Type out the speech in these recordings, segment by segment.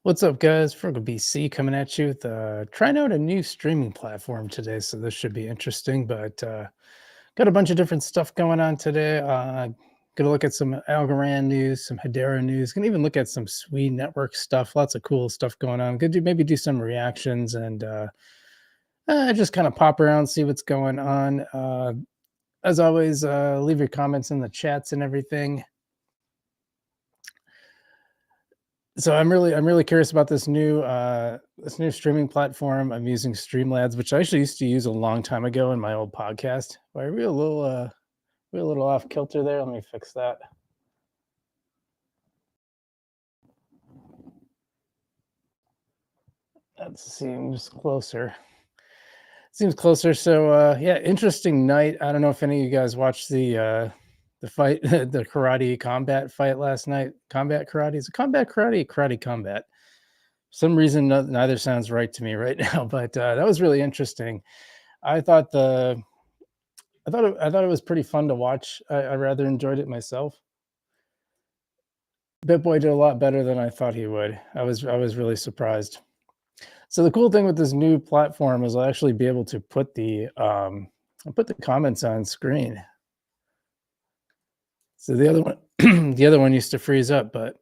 What's up, guys? Frugal BC coming at you with trying out a new streaming platform today, so this should be interesting. But got a bunch of different stuff going on today. Gonna look at some Algorand news, some Hedera news. Gonna even look at some SUI network stuff. Lots of cool stuff going on. Could do maybe do some reactions and just kind of pop around, see what's going on. As always, leave your comments in the chats and everything. So I'm really curious about this new streaming platform. I'm using Streamlabs, which I actually used to use a long time ago in my old podcast. But I we're a little off kilter there. Let me fix that. That seems closer. Seems closer. So yeah, interesting night. I don't know if any of you guys watched the fight, the karate combat fight last night. Combat karate, is it combat karate? Karate combat. For some reason, neither sounds right to me right now, but that was really interesting. I thought the I thought it was pretty fun to watch. I rather enjoyed it myself. BitBoy did a lot better than I thought he would. I was really surprised. So the cool thing with this new platform is I'll actually be able to I'll put the comments on screen. So the other one the other one used to freeze up, but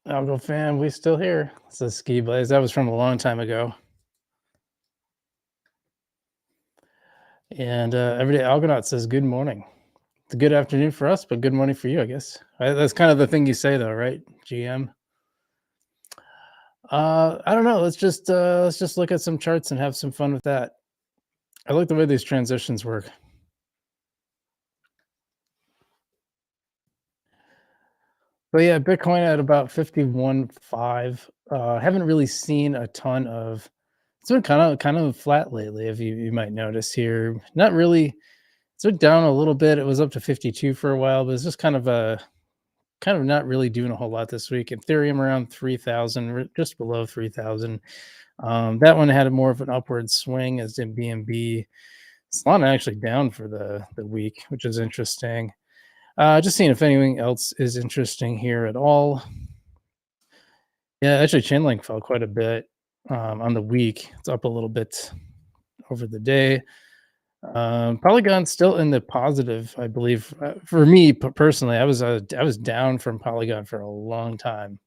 Algo fam, we still here. Says Ski Blaze. That was from a long time ago. And Everyday Algonaut says good morning. It's a good afternoon for us, but good morning for you, I guess. That's kind of the thing you say, though, right? GM. I don't know. Let's just look at some charts and have some fun with that. I like the way these transitions work. But yeah, Bitcoin at about 51.5. Haven't really seen a ton of. It's been kind of flat lately, if you might notice here. Not really. It's been down a little bit. It was up to 52 for a while, but it's just kind of not really doing a whole lot this week. Ethereum around 3,000, just below 3,000. That one had a more of an upward swing, as in BNB. Solana actually down for the week, which is interesting. Just seeing if anything else is interesting here at all. Yeah, actually, Chainlink fell quite a bit on the week. It's up a little bit over the day. Polygon's still in the positive, I believe. For me personally, I was down from Polygon for a long time.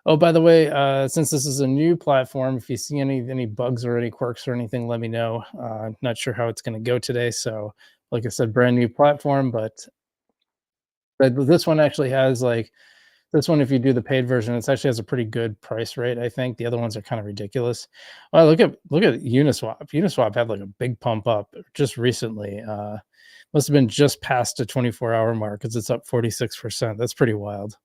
Oh, by the way, since this is a new platform, if you see any bugs or any quirks or anything, let me know. Not sure how it's going to go today. So, like I said, brand new platform, but this one actually has like this one. If you do the paid version, it actually has a pretty good price rate. I think the other ones are kind of ridiculous. Well, look at Uniswap. Uniswap had like a big pump up just recently. Must have been just past the 24-hour mark because it's up 46%. That's pretty wild.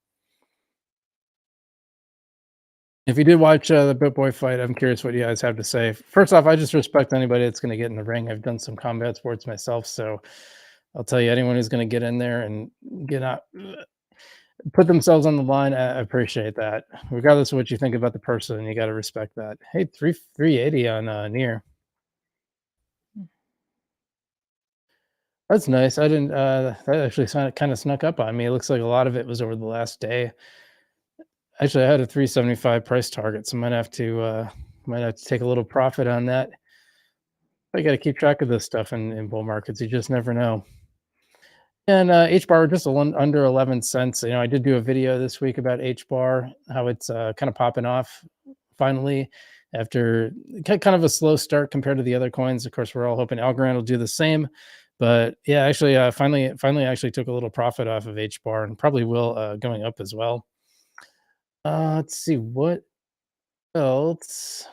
If you did watch the BitBoy fight, I'm curious what you guys have to say. First off, I just respect anybody that's going to get in the ring. I've done some combat sports myself, so I'll tell you, anyone who's going to get in there and get out, put themselves on the line, I appreciate that. Regardless of what you think about the person, you got to respect that. Hey, 380 on near. That's nice. I didn't. That actually kind of snuck up on me. It looks like a lot of it was over the last day. Actually, I had a 375 price target, so might have to take a little profit on that. I got to keep track of this stuff in bull markets. You just never know. And H bar just under 11 cents. You know, I did do a video this week about H bar, how it's kind of popping off finally after kind of a slow start compared to the other coins. Of course, we're all hoping Algorand will do the same. But yeah, actually, finally, actually took a little profit off of H bar and probably will going up as well. Let's see what else.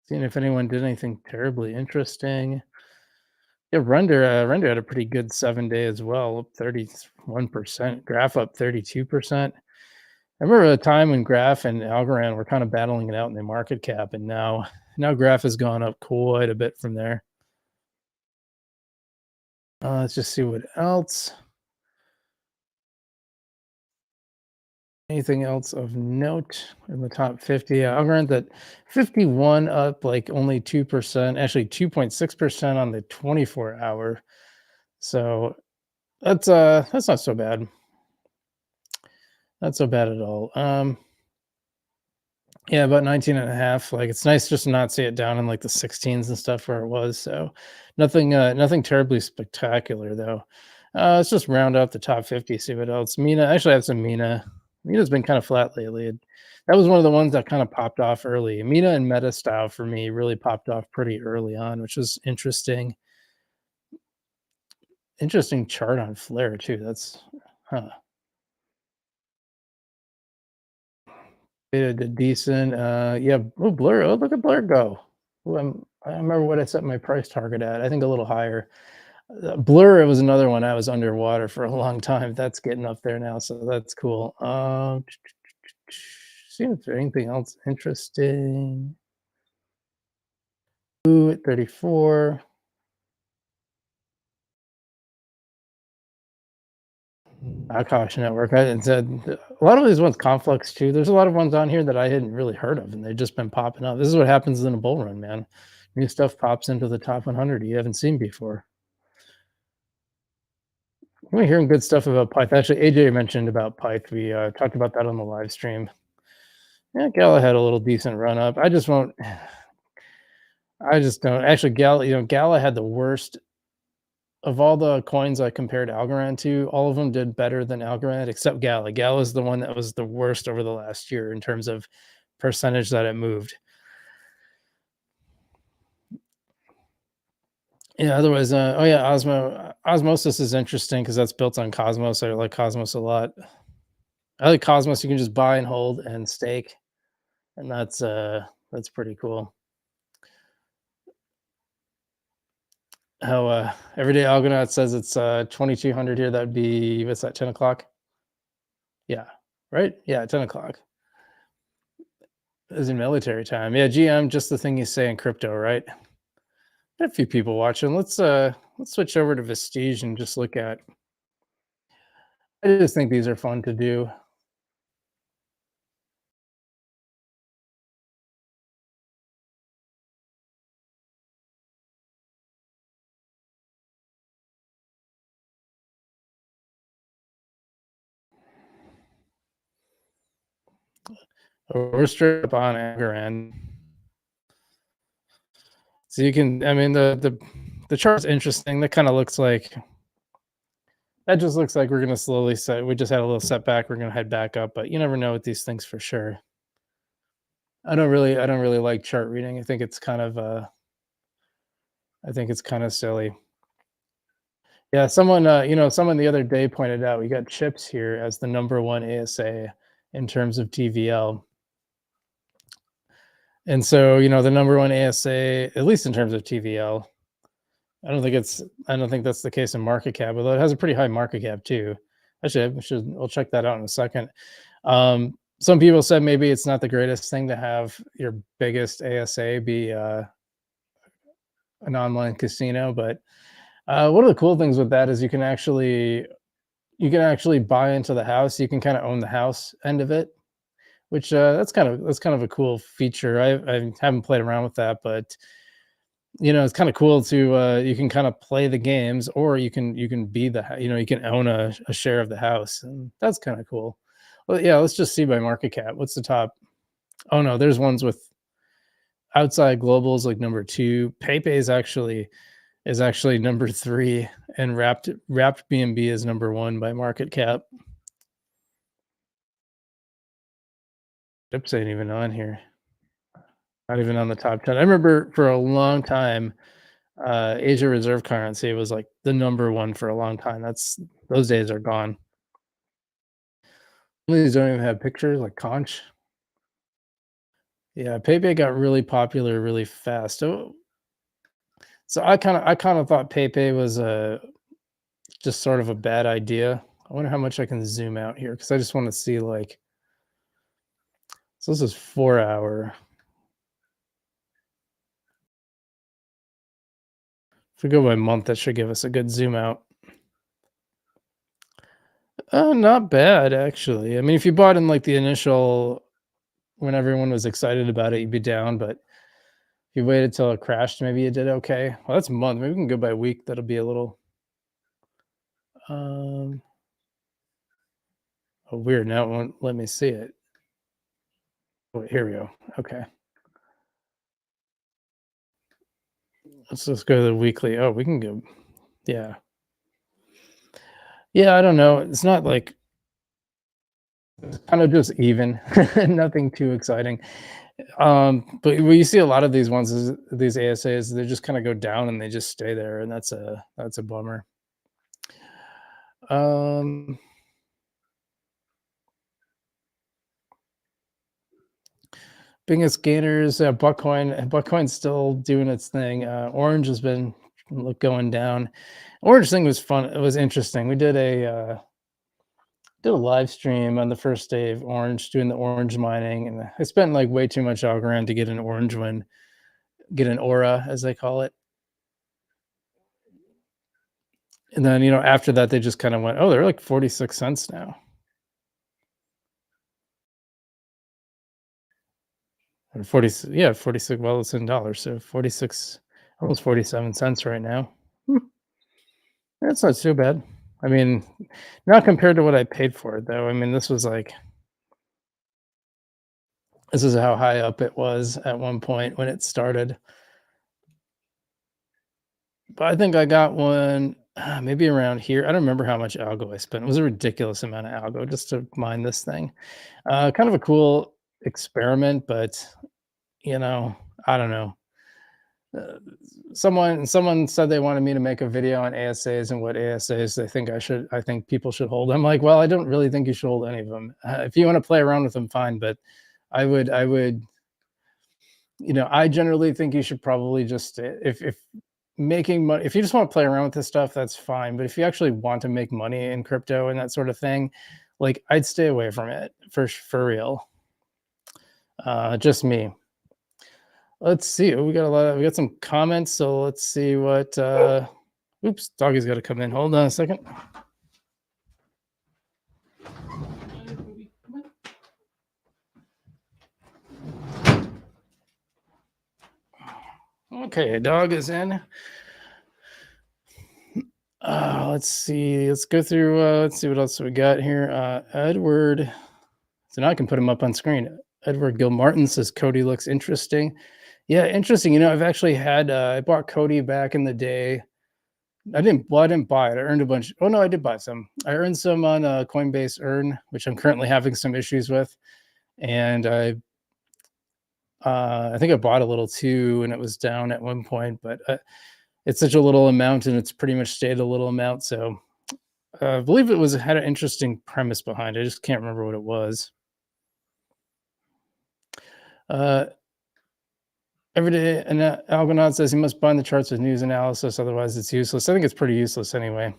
Seeing if anyone did anything terribly interesting. Yeah, Render had a pretty good 7 day as well, up 31%. Graph up 32%. I remember a time when Graph and Algorand were kind of battling it out in the market cap, and now Graph has gone up quite a bit from there. Let's just see what else. Anything else of note in the top 50? Algorand at 51, up like only 2%, actually 2.6% on the 24-hour. So That's not so bad. Not so bad at all. Yeah, about 19 and a half. Like, it's nice just to not see it down in, like, the 16s and stuff where it was, so nothing terribly spectacular, though. Let's just round out the top 50, see what else. Mina actually, I have some Mina. Mina's been kinda flat lately. That was one of the ones that kinda popped off early. Mina and Meta style for me really popped off pretty early on, which was interesting. Interesting chart on Flare too, that's huh. It did decent, yeah, oh, Blur, oh, look at Blur go. Ooh, I remember what I set my price target at, I think a little higher. Blur, it was another one I was underwater for a long time, that's getting up there now, so that's cool. See if there's anything else interesting. Ooh, at 34. Akash Network, I said a lot of these ones, Conflux too, there's a lot of ones on here that I hadn't really heard of, and they've just been popping up. This is what happens in a bull run, man. New stuff pops into the top 100 you haven't seen before. We're hearing good stuff about Python. Actually, AJ mentioned about Python. We talked about that on the live stream. Yeah, Gala had a little decent run up. I just won't. I just don't. Actually, Gala, Gala had the worst of all the coins I compared Algorand to. All of them did better than Algorand, except Gala. Gala is the one that was the worst over the last year in terms of percentage that it moved. Yeah. Otherwise, oh yeah, Osmosis is interesting because that's built on Cosmos. I like Cosmos a lot. I like Cosmos. You can just buy and hold and stake, and that's pretty cool. How everyday Argonaut says it's 2200 here. That'd be what's that? 10 o'clock. Yeah, right. Yeah, 10 o'clock is in military time. Yeah, GM, just the thing you say in crypto, right? Got a few people watching. Let's switch over to Vestige and just look at. I just think these are fun to do. We're straight up on Algorand. So you can, I mean, the chart's interesting. That kind of looks like that just looks like we're gonna slowly set. We just had a little setback. We're gonna head back up, but you never know with these things for sure. I don't really like chart reading. I think it's kind of silly. Yeah, someone the other day pointed out we got chips here as the number one ASA in terms of TVL. And so, the number one ASA, at least in terms of TVL, I don't think that's the case in market cap, although it has a pretty high market cap too. We'll check that out in a second. Some people said maybe it's not the greatest thing to have your biggest ASA be an online casino, but one of the cool things with that is you can actually buy into the house. You can kind of own the house end of it, which that's kind of a cool feature. I haven't played around with that, but it's kind of cool to you can kind of play the games, or you can be you can own a share of the house, and that's kind of cool. Well, yeah, let's just see by market cap. What's the top? Oh no, there's ones with outside globals like number two. Pepe is actually number three, and Wrapped BNB is number one by market cap. Dips ain't even on here. Not even on the top 10. I remember for a long time, Asia reserve currency was like the number one for a long time. Those days are gone. Some of these don't even have pictures, like Conch. Yeah, Pepe got really popular really fast. So I kind of thought Pepe was just sort of a bad idea. I wonder how much I can zoom out here because I just want to see like. So this is 4 hour. If we go by month, that should give us a good zoom out. Not bad actually. I mean, if you bought in like the initial when everyone was excited about it, you'd be down. But if you waited till it crashed, maybe you did okay. Well, that's a month. Maybe we can go by week. That'll be a little. Um, oh, weird. Now it won't let me see it. Wait, here we go. Okay. Let's just go to the weekly. Oh, we can go. Yeah. Yeah, I don't know. It's not like it's kind of just even, nothing too exciting. But what you see a lot of these ones is these ASAs, they just kind of go down and they just stay there, and that's a bummer. Um, biggest gainers, Buckcoin's still doing its thing. Orange has been going down. Orange thing was fun. It was interesting. We did a live stream on the first day of Orange doing the orange mining, and I spent like way too much Algorand to get an orange one, get an aura as they call it. And then after that they just kind of went, oh, they're like 46 cents now. Or 40, yeah, 46. Well, it's in dollars, so 46, almost 47 cents right now. Hmm, that's not too bad. I mean, not compared to what I paid for it, though. I mean, this is how high up it was at one point when it started. But I think I got one maybe around here. I don't remember how much algo I spent. It was a ridiculous amount of algo just to mine this thing. Kind of a cool experiment, but you know, I don't know. Uh, someone said they wanted me to make a video on ASAs and what ASAs they think I think people should hold. I'm like, well, I don't really think you should hold any of them. If you want to play around with them, fine, but I would, I generally think you should probably just if making money, if you just want to play around with this stuff, that's fine. But if you actually want to make money in crypto and that sort of thing, like I'd stay away from it for real. Just me. Let's see. We got some comments, so let's see what oops, doggy's gotta come in. Hold on a second. Okay, dog is in. Let's see. Let's go through let's see what else we got here. Edward. So now I can put him up on screen. Edward Gilmartin says Cody looks interesting. Yeah, interesting. I've actually had I bought Cody back in the day. I didn't buy it. I earned a bunch. Oh no, I did buy some. I earned some on Coinbase Earn, which I'm currently having some issues with. And I think I bought a little too, and it was down at one point, but it's such a little amount, and it's pretty much stayed a little amount. So I believe it had an interesting premise behind it. I just can't remember what it was. Uh, every day, and Algonaut says he must bind the charts with news analysis, otherwise it's useless. I think it's pretty useless anyway.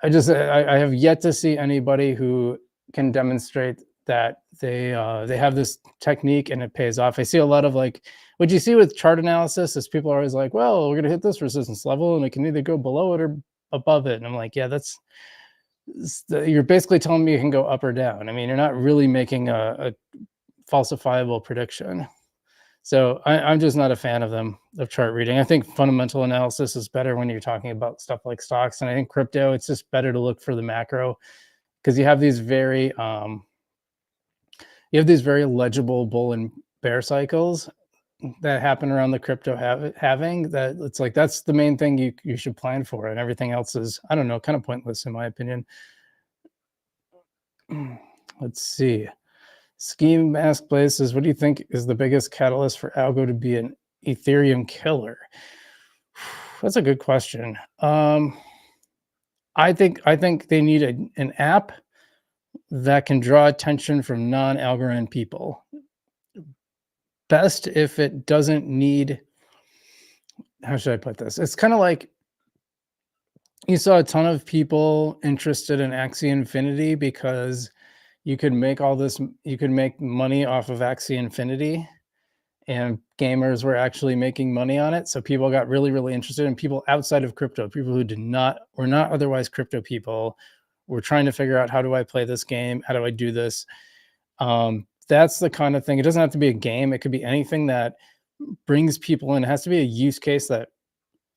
I have yet to see anybody who can demonstrate that they have this technique and it pays off. I see a lot of like what you see with chart analysis is people are always like, well, we're gonna hit this resistance level and it can either go below it or above it. And I'm like, yeah, you're basically telling me you can go up or down. I mean, you're not really making a falsifiable prediction. So I'm just not a fan of them, of chart reading. I think fundamental analysis is better when you're talking about stuff like stocks. And I think crypto, it's just better to look for the macro because you have these very legible bull and bear cycles that happen around the crypto having that. It's like that's the main thing you should plan for, and everything else is, I don't know, kind of pointless in my opinion. Let's see. Scheme Mask Blaze says, what do you think is the biggest catalyst for algo to be an Ethereum killer? That's a good question. I think they need an app that can draw attention from non-Algorand people. Best if it doesn't need, how should I put this? It's kind of like you saw a ton of people interested in Axie Infinity because you could make money off of Axie Infinity, and gamers were actually making money on it. So people got really, really interested, and people outside of crypto, people who were not otherwise crypto people, were trying to figure out, how do I play this game? How do I do this? That's the kind of thing. It doesn't have to be a game. It could be anything that brings people in. It has to be a use case that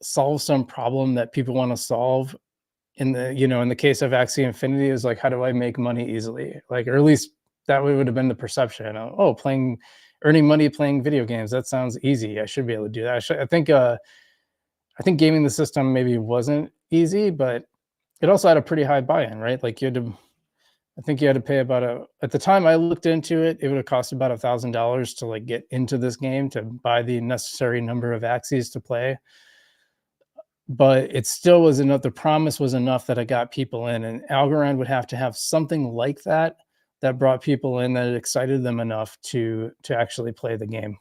solves some problem that people want to solve in the, in the case of Axie Infinity, is like, how do I make money easily? Like, or at least that would have been the perception. Oh, earning money playing video games. That sounds easy. I should be able to do that. I think gaming the system maybe wasn't easy, but it also had a pretty high buy-in, right? Like I think you had to pay about at the time I looked into it, it would have cost about $1,000 to like get into this game to buy the necessary number of Axies to play. But it still was enough. The promise was enough that it got people in, and Algorand would have to have something like that that brought people in, that it excited them enough to actually play the game.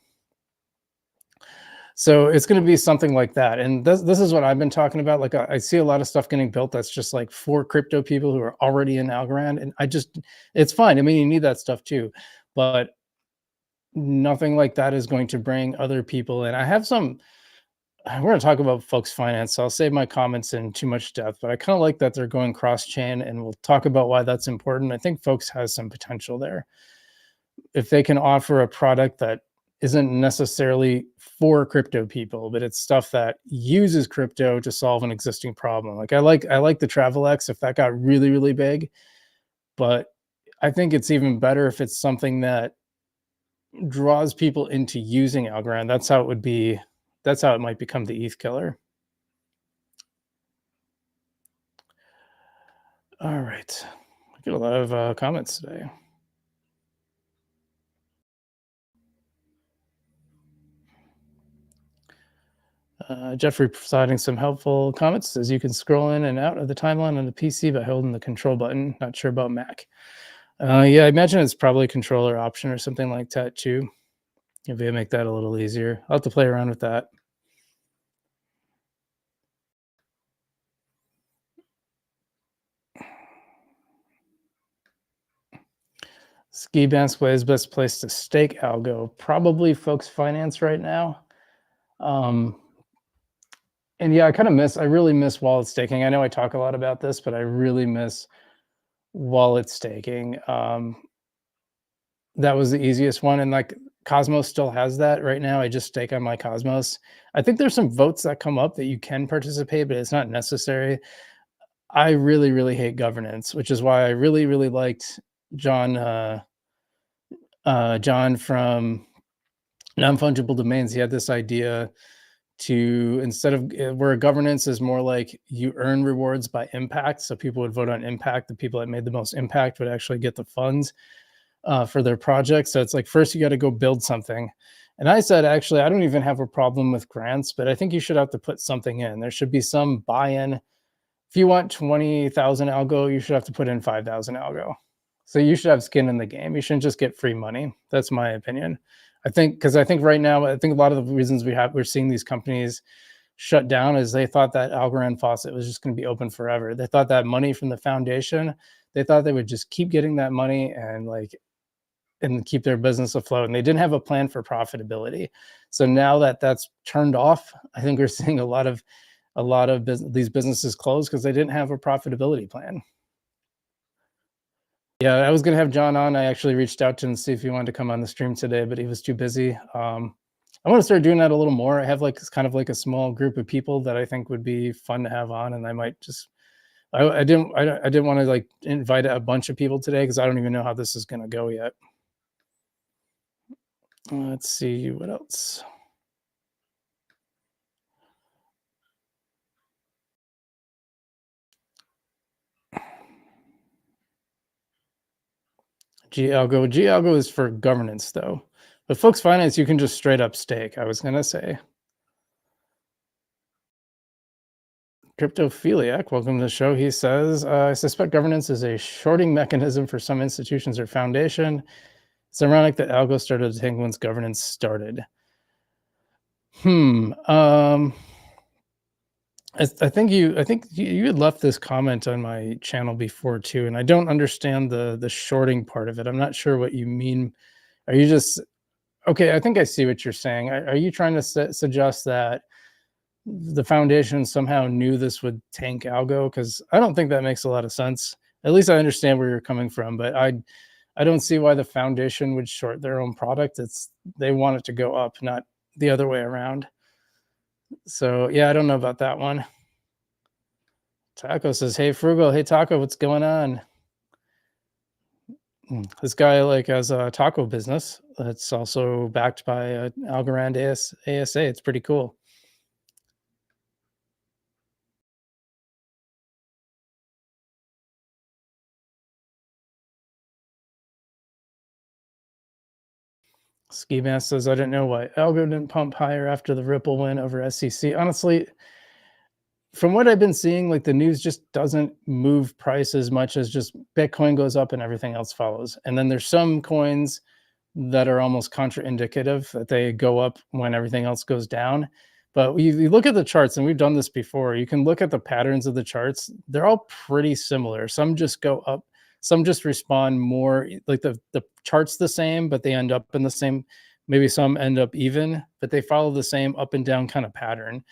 So it's going to be something like that. And this is what I've been talking about. Like I see a lot of stuff getting built that's just like for crypto people who are already in Algorand. And it's fine. I mean, you need that stuff too, but nothing like that is going to bring other people in. We're going to talk about folks finance, so I'll save my comments in too much depth, but I kind of like that they're going cross chain, and we'll talk about why that's important. I think folks has some potential there. If they can offer a product that isn't necessarily for crypto people, but it's stuff that uses crypto to solve an existing problem. Like I like the Travel X if that got really, really big, but I think it's even better if it's something that draws people into using Algorand. That's how it would be. That's how it might become the ETH killer. All right. I get a lot of comments today. Jeffrey providing some helpful comments, says you can scroll in and out of the timeline on the PC by holding the control button. Not sure about Mac. Yeah, I imagine it's probably a controller option or something like that too. If they make that a little easier, I'll have to play around with that. Ski Banksway is best place to stake algo. Probably folks finance right now. And yeah, I really miss wallet staking. I know I talk a lot about this, but I really miss wallet staking. That was the easiest one. And like Cosmos still has that right now. I just stake on my Cosmos. I think there's some votes that come up that you can participate, but it's not necessary. I really, really hate governance, which is why I really, really liked John from Non-Fungible Domains. He had this idea to, instead of where governance is more like you earn rewards by impact. So people would vote on impact. The people that made the most impact would actually get the funds for their project. So it's like, first you got to go build something. And I said, actually, I don't even have a problem with grants, but I think you should have to put something in. There should be some buy-in. If you want 20,000 algo, you should have to put in 5,000 algo. So you should have skin in the game. You shouldn't just get free money. That's my opinion. I think right now, I think a lot of the reasons we're seeing these companies shut down is they thought that Algorand faucet was just going to be open forever. They thought that money from the foundation, they thought they would just keep getting that money and keep their business afloat. And they didn't have a plan for profitability. So now that that's turned off, I think we're seeing a lot of these businesses close because they didn't have a profitability plan. Yeah, I was gonna have John on. I actually reached out to him to see if he wanted to come on the stream today, but he was too busy. I want to start doing that a little more. I have like kind of like a small group of people that I think would be fun to have on, and I might just. I didn't want to like invite a bunch of people today because I don't even know how this is gonna go yet. Let's see what else. G-Algo is for governance though. But folks finance, you can just straight up stake, I was gonna say. Cryptophiliac, welcome to the show. He says, I suspect governance is a shorting mechanism for some institutions or foundation. It's ironic that algo started to tank once governance started. I think you had left this comment on my channel before too, and I don't understand the shorting part of it. I'm not sure what you mean. Are you just okay? I think I see what you're saying. Are you trying to suggest that the foundation somehow knew this would tank algo? Because I don't think that makes a lot of sense. At least I understand where you're coming from, but I don't see why the foundation would short their own product. They want it to go up, not the other way around. So yeah, I don't know about that one. Taco says, "Hey, Frugal. Hey, Taco. What's going on?" This guy like has a taco business that's also backed by Algorand ASA. It's pretty cool. Ski Mask says, "I didn't know why Algo didn't pump higher after the Ripple win over SEC. Honestly, from what I've been seeing, like the news just doesn't move price as much as just Bitcoin goes up and everything else follows. And then there's some coins that are almost contraindicative that they go up when everything else goes down. But you look at the charts, and we've done this before. You can look at the patterns of the charts; they're all pretty similar. Some just go up, some just respond more. Like the chart's the same, but they end up in the same. Maybe some end up even, but they follow the same up and down kind of pattern.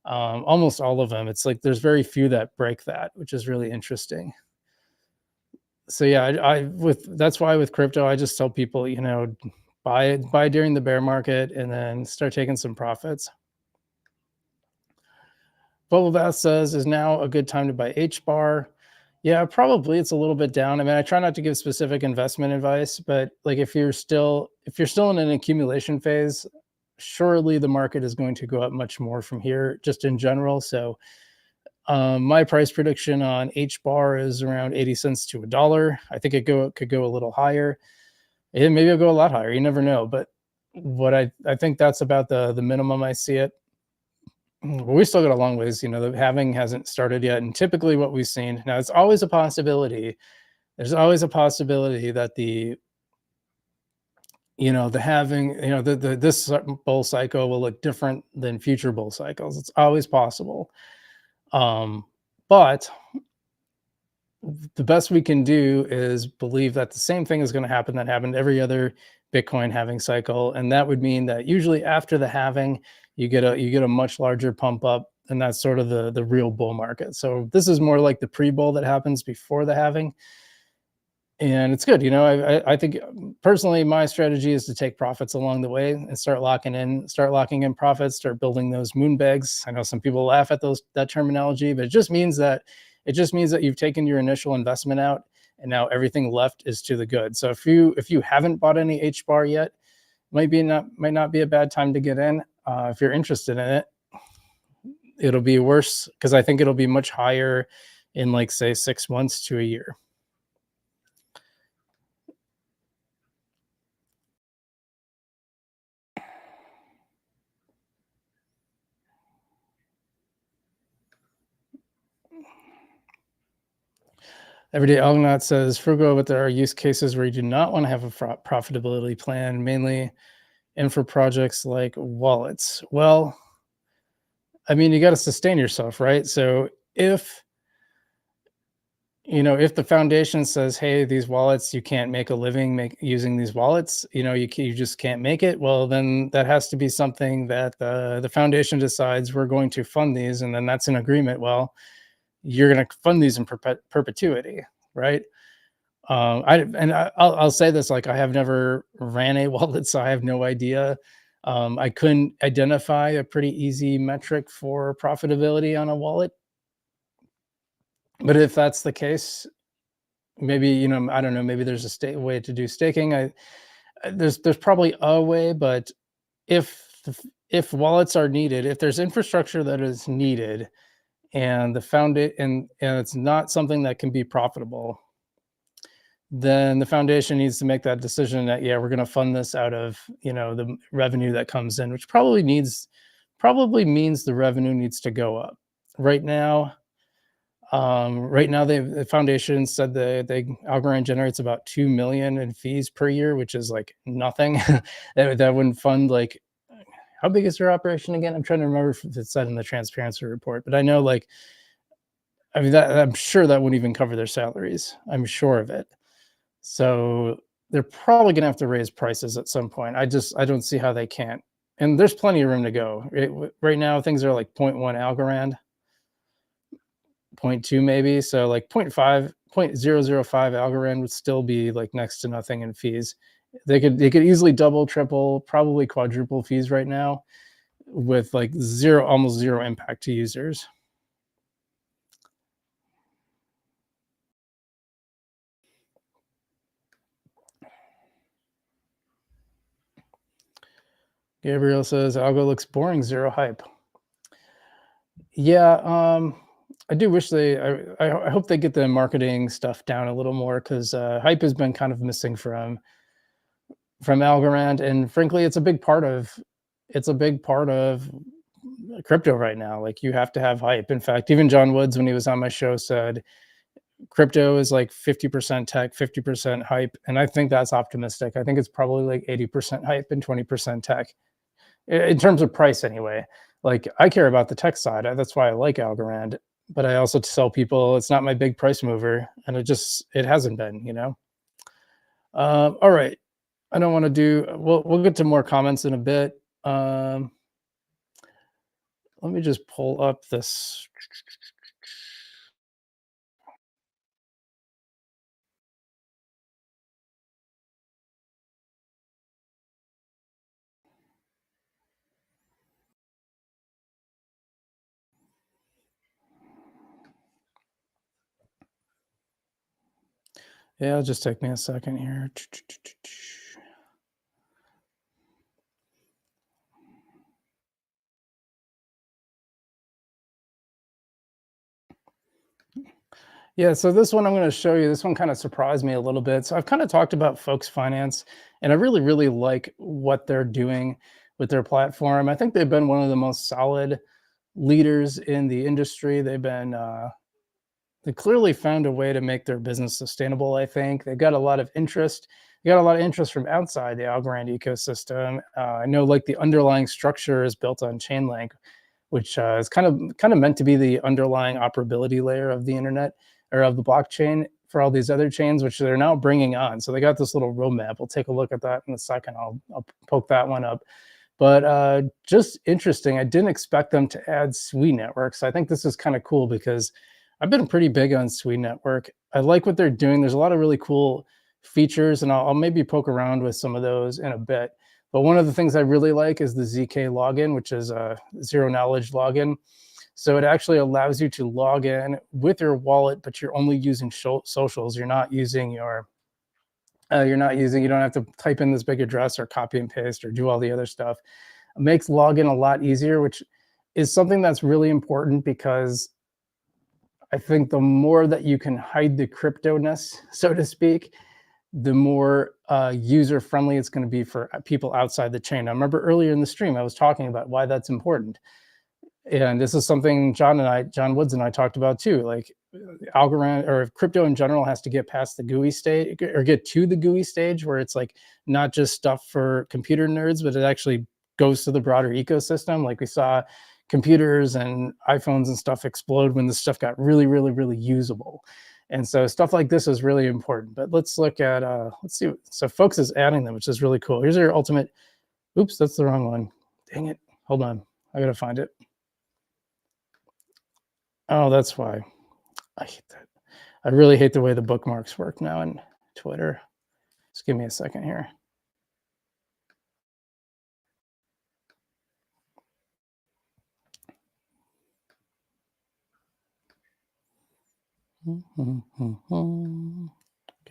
Almost all of them. It's like there's very few that break that, which is really interesting. So yeah, I with that's why with crypto, I just tell people, buy during the bear market and then start taking some profits. Bubble Bath says, is now a good time to buy H bar? Yeah, probably. It's a little bit down. I mean, I try not to give specific investment advice, but like if you're still in an accumulation phase, surely the market is going to go up much more from here, just in general. So my price prediction on H bar is around 80 cents to a dollar. I think could go a little higher. Maybe it'll go a lot higher. You never know. But what I think that's about the minimum I see it. We still got a long ways. The halving hasn't started yet. And typically what we've seen now, it's always a possibility. There's always a possibility that the halving, this bull cycle will look different than future bull cycles. It's always possible. But the best we can do is believe that the same thing is going to happen that happened every other Bitcoin halving cycle, and that would mean that usually after the halving, you get a much larger pump up, and that's sort of the real bull market. So this is more like the pre-bull that happens before the halving, and it's good. I think personally, my strategy is to take profits along the way and start locking in profits, start building those moon bags. I know some people laugh at that terminology, but it just means that you've taken your initial investment out, and now everything left is to the good. So if you haven't bought any H bar yet, might not be a bad time to get in. If you're interested in it, it'll be worse because I think it'll be much higher in like say 6 months to a year. Everyday Elgnot says, Frugo, but there are use cases where you do not want to have a profitability plan, mainly infra projects like wallets. Well, I mean, you got to sustain yourself, right? So if the foundation says, hey, these wallets, you can't make a living using these wallets, you just can't make it, well, then that has to be something that the foundation decides we're going to fund these, and then that's an agreement. Well, you're going to fund these in perpetuity, right? I'll say this, like, I have never ran a wallet, so I have no idea. I couldn't identify a pretty easy metric for profitability on a wallet. But if that's the case, maybe, I don't know, maybe there's a way to do staking. There's probably a way, but if wallets are needed, if there's infrastructure that is needed, and and it's not something that can be profitable, then the foundation needs to make that decision that, yeah, we're going to fund this out of the revenue that comes in, which probably means the revenue needs to go up. Right now the foundation said Algorand generates about 2 million in fees per year, which is like nothing. that wouldn't fund, like, how big is their operation again? I'm trying to remember if it said in the transparency report, but I know, like, I mean, I'm sure that wouldn't even cover their salaries. I'm sure of it. So they're probably going to have to raise prices at some point. I don't see how they can't. And there's plenty of room to go. Right now, things are like 0.1 Algorand, 0.2 maybe. So like 0.5, 0.005 Algorand would still be like next to nothing in fees. They could easily double, triple, probably quadruple fees right now with like almost zero impact to users. Gabriel says algo looks boring, zero hype. Yeah, I do wish I hope they get the marketing stuff down a little more because hype has been kind of missing from Algorand, and frankly, it's a big part of crypto right now. Like you have to have hype. In fact, even John Woods, when he was on my show, said crypto is like 50% tech, 50% hype, and I think that's optimistic. I think it's probably like 80% hype and 20% tech in terms of price anyway. Like I care about the tech side. That's why I like Algorand. But I also tell people it's not my big price mover, and it hasn't been. All right, I don't want to do. We'll get to more comments in a bit. Let me just pull up this. Yeah, it'll just take me a second here. Yeah, so this one I'm going to show you. This one kind of surprised me a little bit. So I've kind of talked about Folks Finance, and I really, really like what they're doing with their platform. I think they've been one of the most solid leaders in the industry. They clearly found a way to make their business sustainable. I think they've got a lot of interest. They got a lot of interest from outside the Algorand ecosystem. I know, like the underlying structure is built on Chainlink, which is kind of meant to be the underlying operability layer of the internet or of the blockchain for all these other chains, which they're now bringing on. So they got this little roadmap. We'll take a look at that in a second. I'll poke that one up. But just interesting. I didn't expect them to add SUI networks. I think this is kind of cool because I've been pretty big on SUI network. I like what they're doing. There's a lot of really cool features, and I'll maybe poke around with some of those in a bit. But one of the things I really like is the ZK login, which is a zero knowledge login. So it actually allows you to log in with your wallet, but you're only using socials. You don't have to type in this big address or copy and paste or do all the other stuff. It makes login a lot easier, which is something that's really important because I think the more that you can hide the crypto-ness, so to speak, the more user friendly it's going to be for people outside the chain. I remember earlier in the stream, I was talking about why that's important. And this is something John Woods and I talked about too. Like Algorand or crypto in general has to get past the GUI stage or get to the GUI stage where it's like not just stuff for computer nerds, but it actually goes to the broader ecosystem. Like we saw computers and iPhones and stuff explode when this stuff got really, really, really usable. And so stuff like this is really important. But let's look at let's see. So Folks is adding them, which is really cool. Here's your ultimate. Oops, that's the wrong one. Dang it. Hold on. I gotta find it. Oh, that's why. I hate that. I really hate the way the bookmarks work now in Twitter. Just give me a second here. Okay,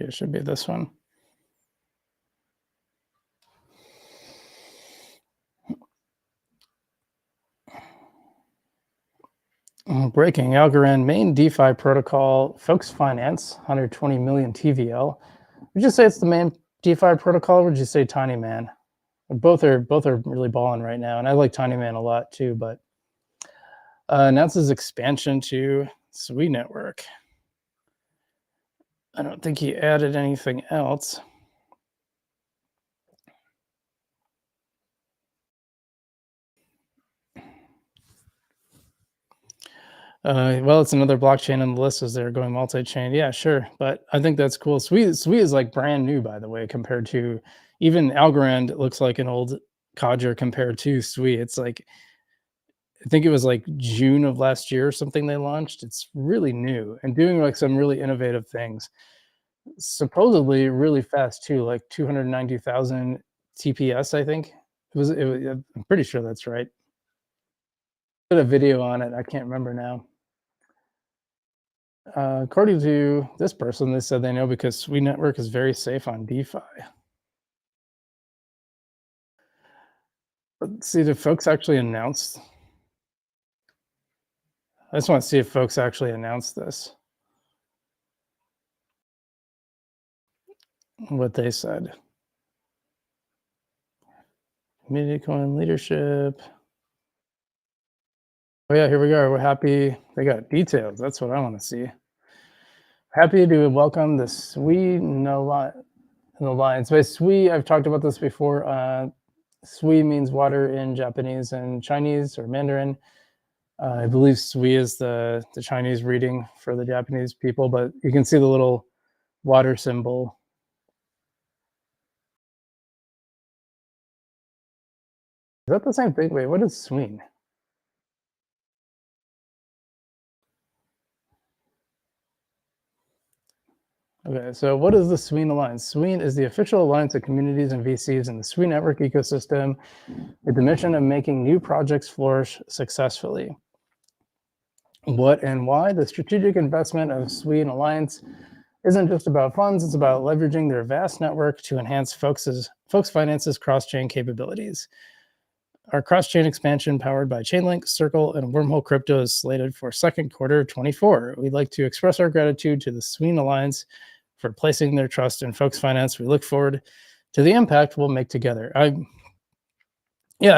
it should be this one. Breaking Algorand main DeFi protocol, Folks Finance, 120 million TVL. Would you say it's the main DeFi protocol, or would you say Tiny Man? Both are really balling right now, and I like Tiny Man a lot too. But announces expansion to SUI network. I don't think he added anything else. Well, it's another blockchain on the list as they're going multi-chain. Yeah, sure, but I think that's cool. SUI is like brand new, by the way, compared to even Algorand. It looks like an old codger compared to SUI. It's like I think it was like June of last year or something they launched. It's really new and doing like some really innovative things. Supposedly really fast too, like 290,000 TPS. I think I'm pretty sure that's right. Did a video on it. I can't remember now. According to this person, they said they know because SUI network is very safe on DeFi. Let's see, did folks actually announce? I just want to see if folks actually announced this, what they said. Community coin leadership. Oh yeah, here we go. We're happy. They got details. That's what I want to see. Happy to welcome the SUI Alliance. By SUI, I've talked about this before. SUI means water in Japanese and Chinese or Mandarin. I believe SUI is the Chinese reading for the Japanese people, but you can see the little water symbol. Is that the same thing? Wait, what is SUI? Okay, so what is the SUI Alliance? SUI is the official alliance of communities and VCs in the SUI network ecosystem with the mission of making new projects flourish successfully. What and why? The strategic investment of SUI Alliance isn't just about funds, it's about leveraging their vast network to enhance folks' finances cross-chain capabilities. Our cross-chain expansion powered by Chainlink, Circle, and Wormhole Crypto is slated for second quarter of 24. We'd like to express our gratitude to the SUI Alliance for placing their trust in folks' finance. We look forward to the impact we'll make together. I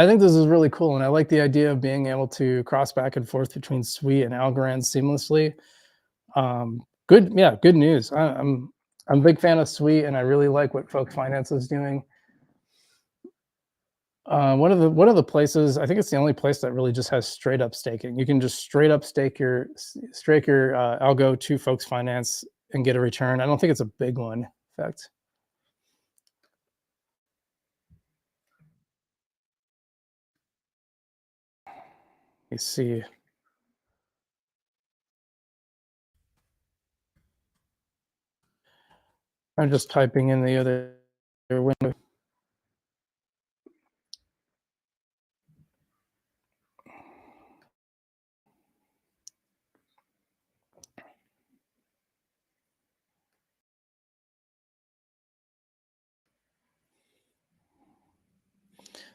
think this is really cool, and I like the idea of being able to cross back and forth between SUI and Algorand seamlessly. Good news. I'm a big fan of SUI, and I really like what Folks Finance is doing. One of the places, I think it's the only place that really just has straight up staking. You can just straight up stake your algo to Folks Finance and get a return. I don't think it's a big one, in fact. You see, I'm just typing in the other window.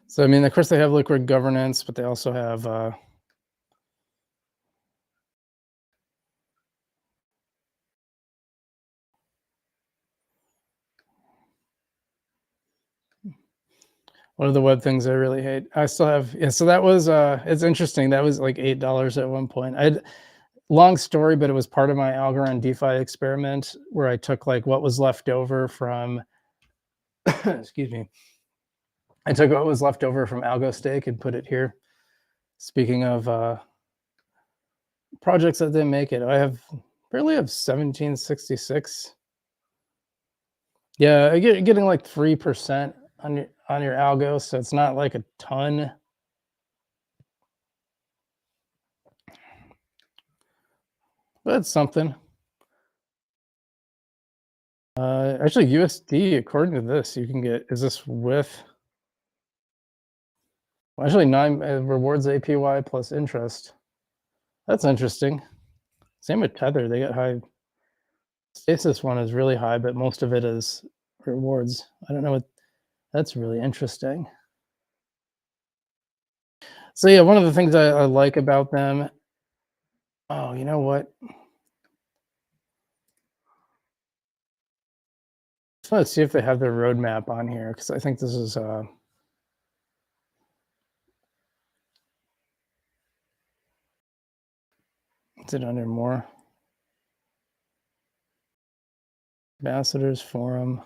So, I mean, of course, they have liquid governance, but they also have one of the web things I really hate. I still have, yeah. So that was it's interesting. That was like $8 at one point. Long story, but it was part of my Algorand DeFi experiment where I took like what was left over from excuse me. I took what was left over from AlgoStake and put it here. Speaking of projects that didn't make it, I barely have 1766. Yeah, getting like 3% on your algo, so it's not like a ton. But it's something. Actually, USD, according to this, you can get, is this with, well, actually 9 rewards APY plus interest. That's interesting. Same with Tether, they get high. Stasis one is really high, but most of it is rewards. I don't know what, that's really interesting. So yeah, one of the things I like about them, oh, you know what? Let's see if they have their roadmap on here, because I think this is is it under more? Ambassadors Forum.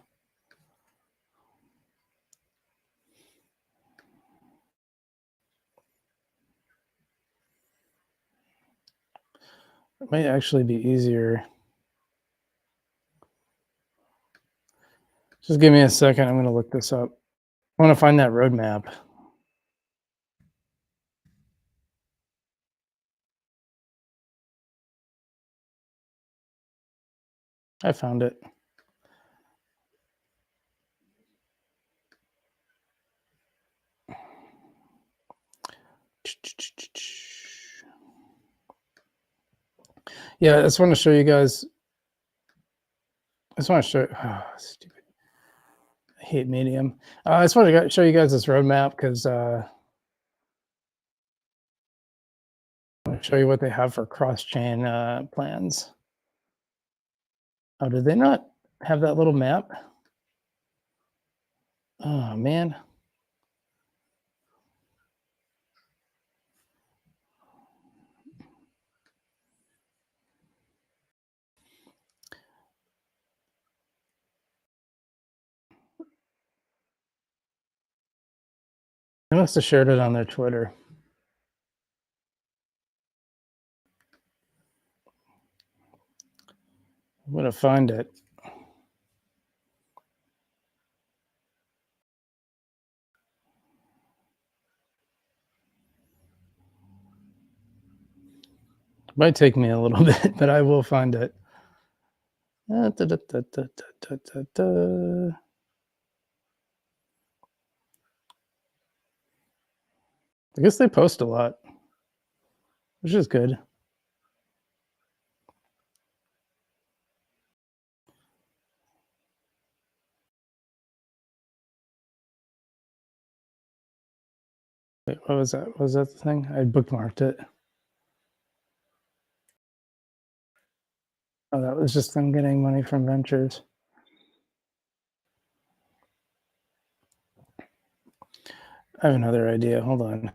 It might actually be easier. Just give me a second. I'm going to look this up. I want to find that roadmap. I found it. Yeah, I just want to show you guys. I just want to show. Oh, stupid. I hate Medium. I just want to show you guys this roadmap because I'll show you what they have for cross-chain plans. Oh, did they not have that little map? Oh man. They must have shared it on their Twitter. I'm gonna find it. Might take me a little bit, but I will find it. Da, da, da, da, da, da, da, da. I guess they post a lot, which is good. Wait, what was that? What was that the thing? I bookmarked it. Oh, that was just them getting money from ventures. I have another idea. Hold on.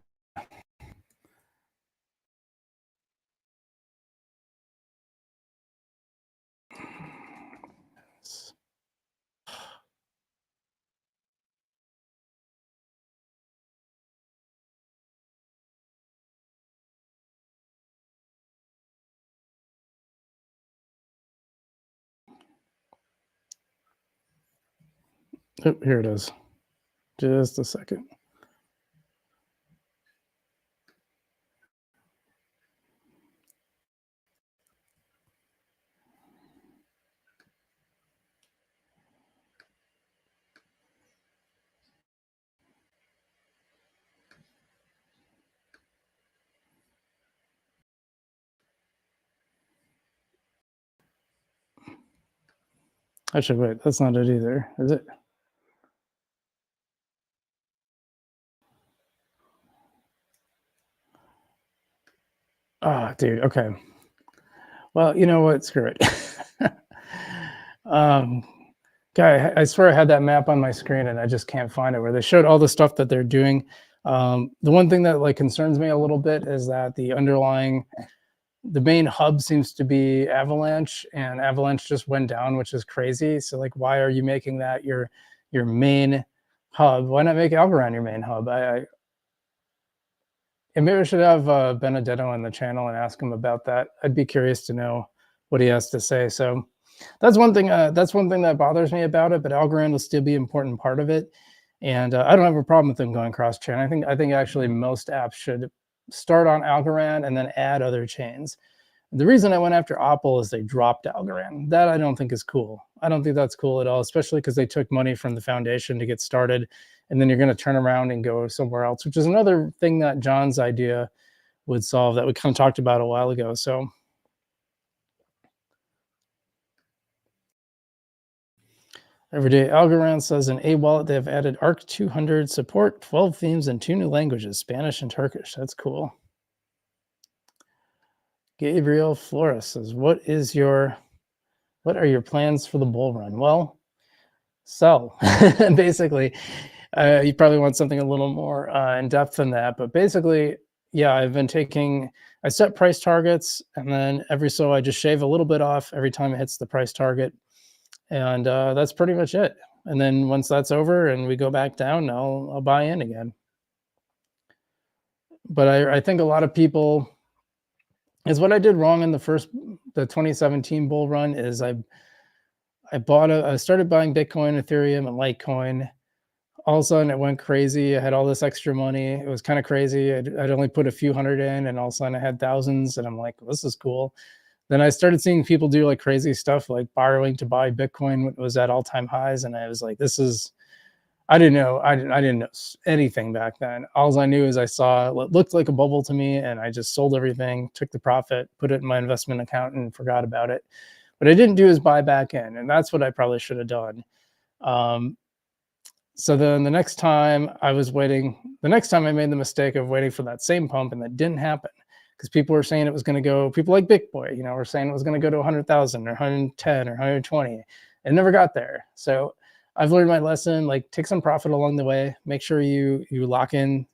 Oh, here it is. Just a second. Actually, wait, that's not it either, is it? Ah, dude. Okay. Well, you know what? Screw it. um, guy, I swear I had that map on my screen and I just can't find it. Where they showed all the stuff that they're doing. The one thing that like concerns me a little bit is that the main hub seems to be Avalanche, and Avalanche just went down, which is crazy. So like, why are you making that your main hub? Why not make Algorand your main hub? And maybe I should have Benedetto on the channel and ask him about that. I'd be curious to know what he has to say. So that's one thing. That's one thing that bothers me about it. But Algorand will still be an important part of it, and I don't have a problem with them going cross-chain. I think actually most apps should start on Algorand and then add other chains. The reason I went after Opal is they dropped Algorand. That I don't think is cool. I don't think that's cool at all, especially because they took money from the foundation to get started, and then you're going to turn around and go somewhere else, which is another thing that John's idea would solve that we kind of talked about a while ago. So everyday Algorand says in A wallet they have added ARC 200 support, 12 themes, and 2 new languages, Spanish and Turkish. That's cool. Gabriel Flores says, what are your plans for the bull run? Well, sell. Basically, you probably want something a little more in depth than that. But basically, yeah, I set price targets, and then every so I just shave a little bit off every time it hits the price target. And that's pretty much it. And then once that's over and we go back down, I'll buy in again. But I think a lot of people is what I did wrong in the 2017 bull run is I started buying Bitcoin, Ethereum, and Litecoin. All of a sudden it went crazy. I had all this extra money. It was kind of crazy. I'd only put a few hundred in, and all of a sudden I had thousands, and I'm like, well, this is cool. Then I started seeing people do like crazy stuff, like borrowing to buy Bitcoin when it was at all-time highs, and I was like, I didn't know. I didn't know anything back then. All I knew is I saw what looked like a bubble to me, and I just sold everything, took the profit, put it in my investment account, and forgot about it. What I didn't do is buy back in, and that's what I probably should have done. So then the next time I made the mistake of waiting for that same pump, and that didn't happen because people were saying it was going to go. People like Big Boy, were saying it was going to go to 100,000 or 110 or 120. It never got there. So I've learned my lesson. Like, take some profit along the way. Make sure you lock in.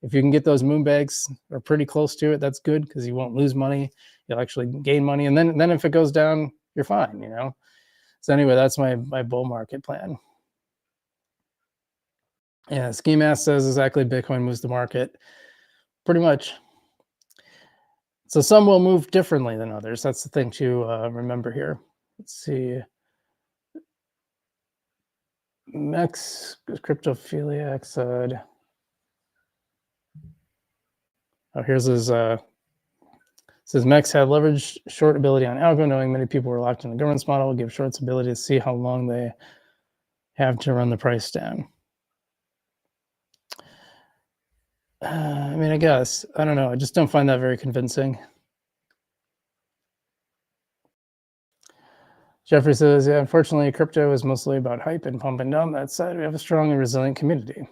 If you can get those moon bags or pretty close to it, that's good, because you won't lose money. You'll actually gain money, and then if it goes down, you're fine. So anyway, that's my bull market plan. Yeah, Ski Mask says exactly, Bitcoin moves the market. Pretty much. So some will move differently than others. That's the thing to remember here. Let's see. Mex Cryptophiliac said, oh, here's his, says Mex had leveraged short ability on algo, knowing many people were locked in the governance model, give shorts ability to see how long they have to run the price down. I mean, I guess, I don't know. I just don't find that very convincing. Jeffrey says, yeah, unfortunately, crypto is mostly about hype and pumping down. That said, we have a strong and resilient community.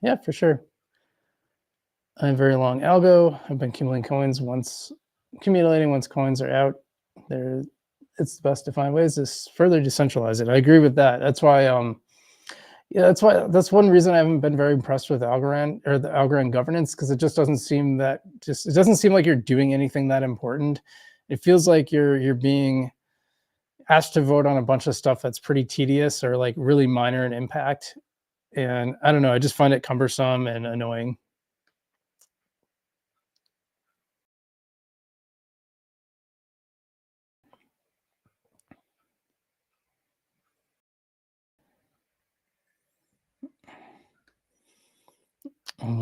Yeah, for sure. I'm very long algo. I've been accumulating coins once coins are out. It's the best to find ways to further decentralize it. I agree with that. That's why that's one reason I haven't been very impressed with Algorand, or the Algorand governance, because it just doesn't seem like you're doing anything that important. It feels like you're being asked to vote on a bunch of stuff that's pretty tedious or like really minor in impact. And I don't know, I just find it cumbersome and annoying.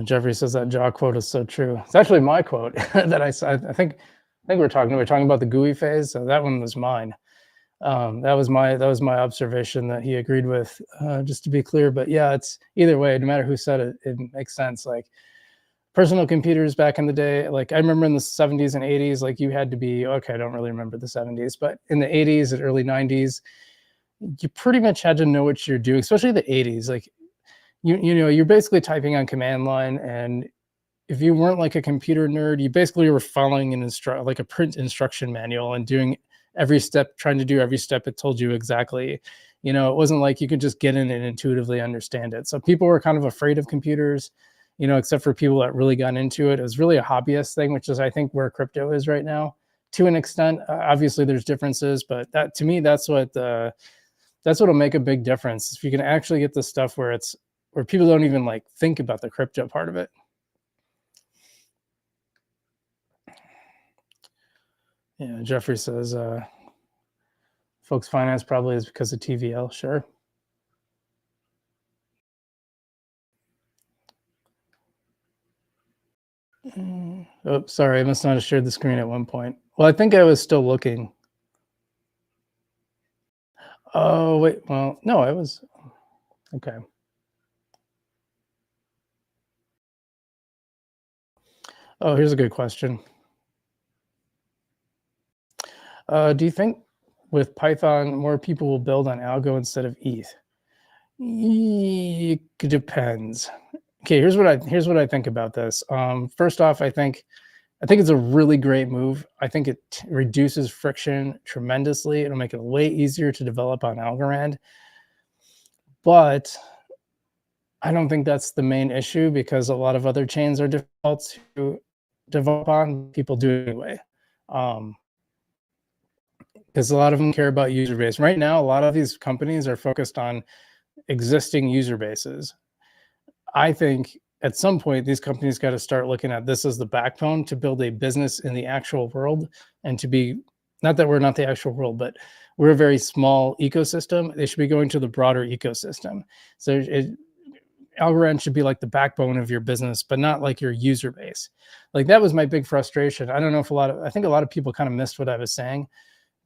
Jeffrey says that jaw quote is so true. It's actually my quote that I think we're talking about the GUI phase. So that one was mine. That was my observation that he agreed with, just to be clear. But yeah, it's either way, no matter who said it, it makes sense. Like, personal computers back in the day, like I remember in the 70s and 80s, like you had to be, okay, I don't really remember the 70s, but in the 80s and early 90s, you pretty much had to know what you're doing, especially the 80s. Like, you're basically typing on command line, and if you weren't like a computer nerd, you basically were following like a print instruction manual and doing every step, trying to do every step it told you exactly. It wasn't like you could just get in and intuitively understand it. So people were kind of afraid of computers, except for people that really got into it. It was really a hobbyist thing, which is, I think, where crypto is right now, to an extent. Obviously, there's differences, but that, to me, that's what'll make a big difference. If you can actually get the stuff where people don't even like think about the crypto part of it. Yeah, Jeffrey says, folks finance probably is because of TVL. Sure. Oh, sorry, I must not have shared the screen at one point. Well, I think I was still looking. Oh, wait, well, no, I was, okay. Oh, here's a good question. Do you think with Python, more people will build on algo instead of ETH? It depends. Okay, here's what I think about this. First off, I think it's a really great move. I think it reduces friction tremendously. It'll make it way easier to develop on Algorand. But I don't think that's the main issue, because a lot of other chains are difficult to develop on. People do it anyway. Because a lot of them care about user base. Right now, a lot of these companies are focused on existing user bases. I think at some point, these companies got to start looking at this as the backbone to build a business in the actual world, and to be, not that we're not the actual world, but we're a very small ecosystem. They should be going to the broader ecosystem. So Algorand should be like the backbone of your business, but not like your user base. Like, that was my big frustration. I don't know if I think a lot of people kind of missed what I was saying.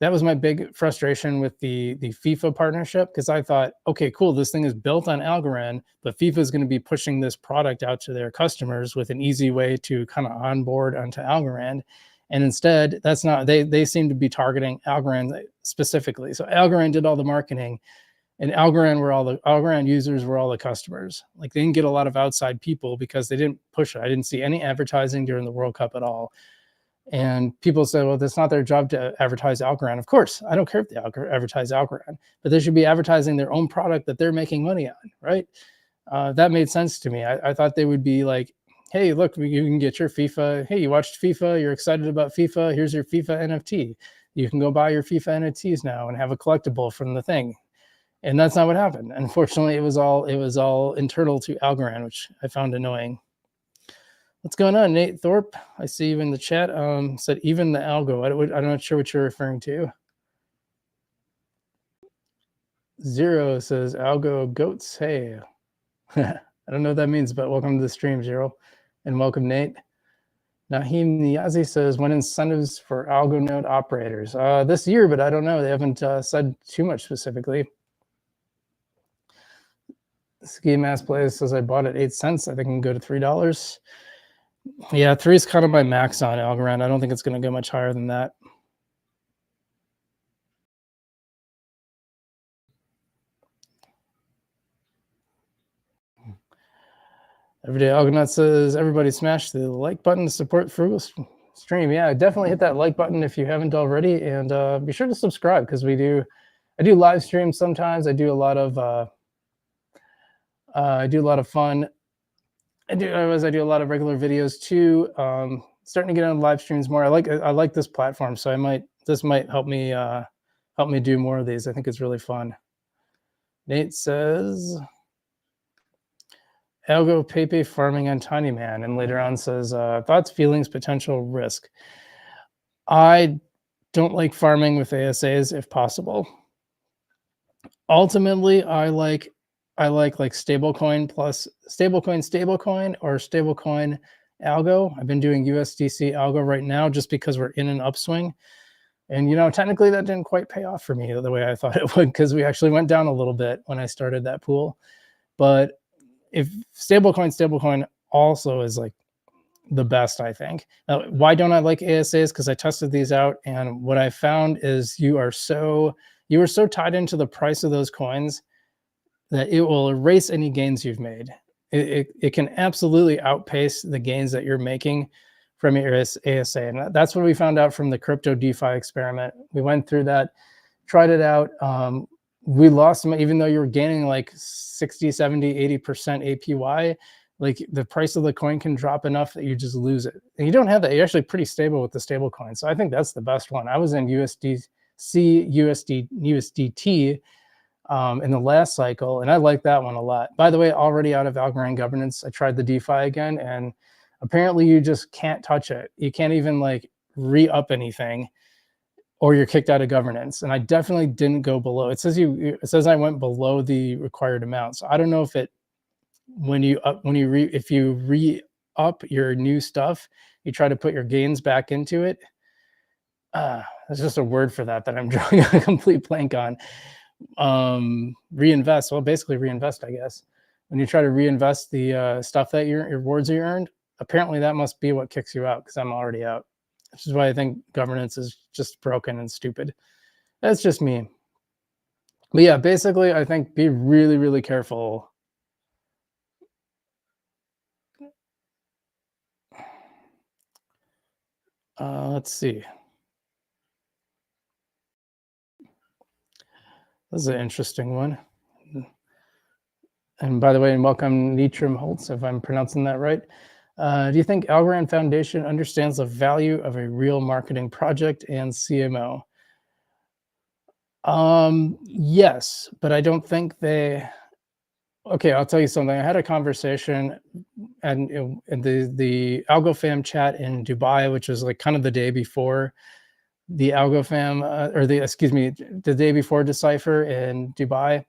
That was my big frustration with the FIFA partnership, because I thought, okay, cool, this thing is built on Algorand, but FIFA is going to be pushing this product out to their customers with an easy way to kind of onboard onto Algorand. And instead, that's not, they seem to be targeting Algorand specifically. So Algorand did all the marketing, and Algorand users were all the customers. Like, they didn't get a lot of outside people because they didn't push it. I didn't see any advertising during the World Cup at all. And people say, well, that's not their job to advertise Algorand. Of course, I don't care if they advertise Algorand, but they should be advertising their own product that they're making money on, right? That made sense to me. I thought they would be like, hey, look, you can get your FIFA. Hey, you watched FIFA. You're excited about FIFA. Here's your FIFA NFT. You can go buy your FIFA NFTs now and have a collectible from the thing. And that's not what happened. Unfortunately, it was all internal to Algorand, which I found annoying. What's going on, Nate Thorpe? I see you in the chat. Said even the algo. I'm not sure what you're referring to. Zero says algo goats. Hey, I don't know what that means, but welcome to the stream, Zero, and welcome, Nate. Naheem Niazi says, when incentives for algo node operators? This year, but I don't know. They haven't said too much specifically. Ski Mass Plays says, I bought at 8 cents. I think it can go to $3. Yeah, 3 is kind of my max on Algorand. I don't think it's going to go much higher than that. Everyday Algonaut says, everybody smash the like button to support Frugal Stream. Yeah, definitely hit that like button if you haven't already, and be sure to subscribe because I do live streams sometimes. I do a lot of fun. I do a lot of regular videos too. Starting to get on live streams more. I like this platform, so this might help me do more of these. I think it's really fun. Nate says, Algo Pepe farming on Tiny Man, and later on says, thoughts, feelings, potential risk. I don't like farming with ASAs if possible. Ultimately, I like stablecoin plus stablecoin or stablecoin algo. I've been doing USDC algo right now just because we're in an upswing. And, technically that didn't quite pay off for me the way I thought it would, because we actually went down a little bit when I started that pool. But if stablecoin also is like the best, I think. Now, why don't I like ASAs? Because I tested these out, and what I found is you are so tied into the price of those coins that it will erase any gains you've made. It can absolutely outpace the gains that you're making from your ASA. And that's what we found out from the crypto DeFi experiment. We went through that, tried it out. We lost them, even though you're gaining like 60, 70, 80% APY, like the price of the coin can drop enough that you just lose it. And you don't have that. You're actually pretty stable with the stable coin. So I think that's the best one. I was in USDT in the last cycle, and I like that one a lot. By the way, already out of Algorand governance, I tried the DeFi again, and apparently you just can't touch it. You can't even like re-up anything, or you're kicked out of governance. And I definitely didn't go below. It says I went below the required amount. So I don't know if if you re-up your new stuff, you try to put your gains back into it. There's just a word for that I'm drawing a complete blank on. Reinvest. Well, basically reinvest, I guess. When you try to reinvest the stuff that your rewards you earned, apparently that must be what kicks you out, because I'm already out. Which is why I think governance is just broken and stupid. That's just me. But yeah, basically, I think be really, really careful. Let's see. This is an interesting one. And by the way, and welcome Nitram Holtz, if I'm pronouncing that right. Do you think Algorand Foundation understands the value of a real marketing project and CMO? Yes, but I don't think they. Okay, I'll tell you something. I had a conversation and in the AlgoFam chat in Dubai, which was like kind of the day before the AlgoFam, the day before Decipher in Dubai.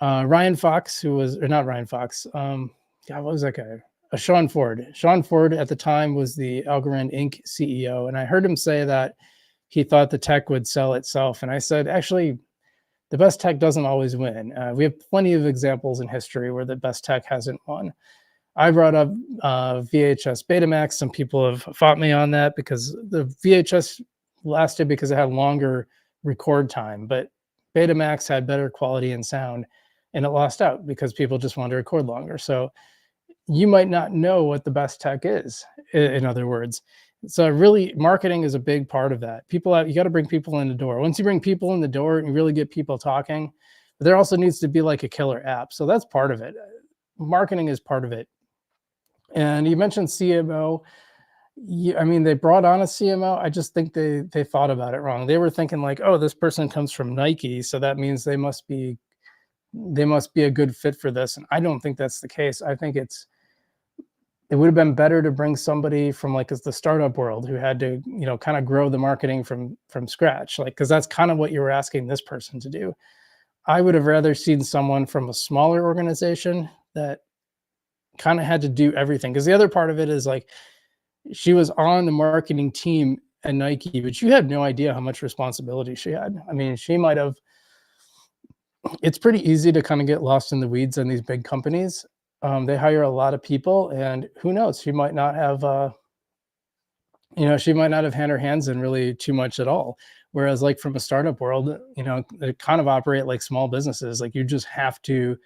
Ryan Fox, who was, or not Ryan Fox, what was that guy? Sean Ford. Sean Ford at the time was the Algorand Inc. CEO, and I heard him say that he thought the tech would sell itself. And I said, actually, the best tech doesn't always win. We have plenty of examples in history where the best tech hasn't won. I brought up VHS Betamax. Some people have fought me on that because the VHS lasted because it had longer record time, but Betamax had better quality and sound, and it lost out because people just wanted to record longer. So you might not know what the best tech is, in other words. So really, marketing is a big part of that. You got to bring people in the door. Once you bring people in the door and you really get people talking, there also needs to be like a killer app. So that's part of it. Marketing is part of it. And you mentioned CMO. Yeah, I mean, they brought on a CMO. I just think they thought about it wrong. They were thinking like, oh, this person comes from Nike, so that means they must be a good fit for this. And I don't think that's the case. I think it would have been better to bring somebody from like the startup world who had to, kind of grow the marketing from scratch, like because that's kind of what you were asking this person to do. I would have rather seen someone from a smaller organization that kind of had to do everything. Because the other part of it is like she was on the marketing team at Nike, but you had no idea how much responsibility she had. I mean, she might have. It's pretty easy to kind of get lost in the weeds in these big companies. They hire a lot of people, and who knows? She might not have had her hands in really too much at all. Whereas, like from a startup world, they kind of operate like small businesses. Like you just have to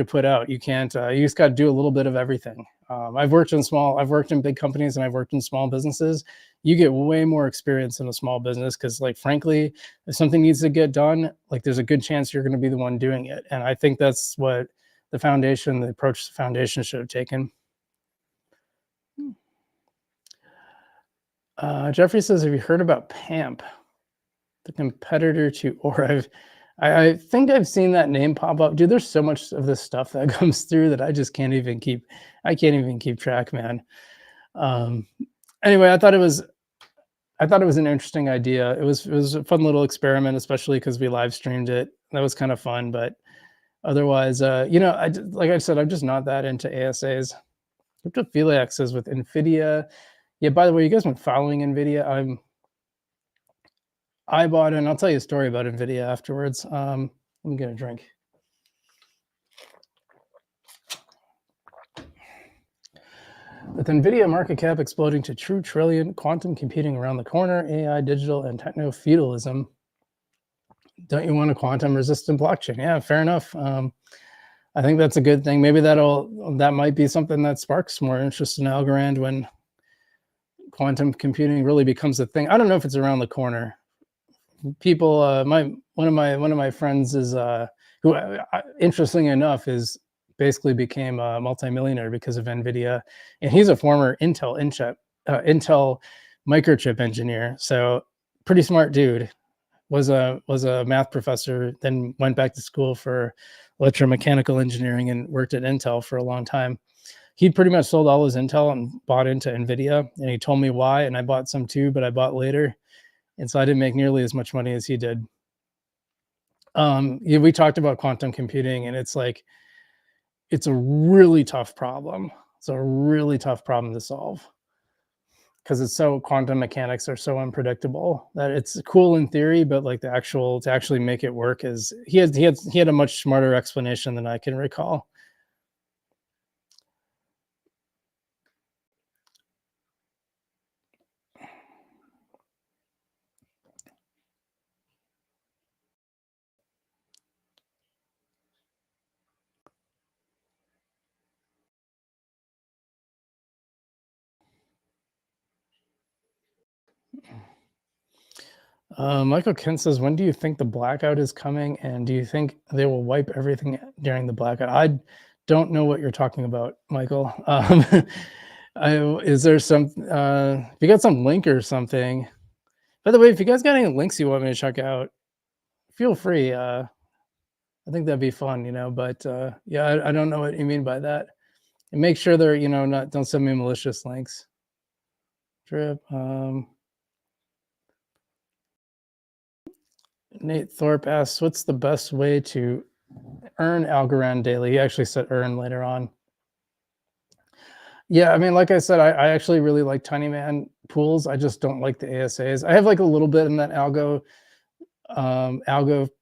put out. You can't. You just got to do a little bit of everything. I've worked in big companies, and I've worked in small businesses. You get way more experience in a small business because, like, frankly, if something needs to get done, like, there's a good chance you're going to be the one doing it. And I think that's what the approach the foundation should have taken. Jeffrey says, "Have you heard about PAMP, the competitor to Aura?" I think I've seen that name pop up. Dude, there's so much of this stuff that comes through that I just can't even keep track, man. Um, anyway, I thought it was an interesting idea. It was a fun little experiment, especially because we live streamed it. That was kind of fun, but otherwise, like I said, I'm just not that into ASAs. Cryptophiliac says with Nvidia. Yeah, by the way, you guys been following Nvidia? I bought it, and I'll tell you a story about Nvidia afterwards. Let me get a drink. With Nvidia market cap exploding to true trillion, quantum computing around the corner, AI, digital, and techno feudalism, don't you want a quantum resistant blockchain? Yeah, fair enough. I think that's a good thing. Maybe that might be something that sparks more interest in Algorand when quantum computing really becomes a thing. I don't know if it's around the corner. People, one of my friends is who, interestingly enough, is basically became a multimillionaire because of Nvidia, and he's a former Intel microchip engineer. So pretty smart dude. Was a math professor, then went back to school for electromechanical engineering and worked at Intel for a long time. He pretty much sold all his Intel and bought into Nvidia, and he told me why, and I bought some too, but I bought later. And so I didn't make nearly as much money as he did. Yeah, we talked about quantum computing, and it's like it's a really tough problem. It's a really tough problem to solve because quantum mechanics are so unpredictable that it's cool in theory, but like to actually make it work is he had a much smarter explanation than I can recall. Michael Kent says, "When do you think the blackout is coming, and do you think they will wipe everything during the blackout?" I don't know what you're talking about, Michael. Is there some? If you got some link or something. By the way, if you guys got any links you want me to check out, feel free. I think that'd be fun, But yeah, I don't know what you mean by that. And make sure they're, not don't send me malicious links. Drip. Nate Thorpe asks, "What's the best way to earn Algorand daily?" He actually said earn later on. Yeah, I mean, like I said, I actually really like Tiny Man pools. I just don't like the ASAs. I have like a little bit in that Algo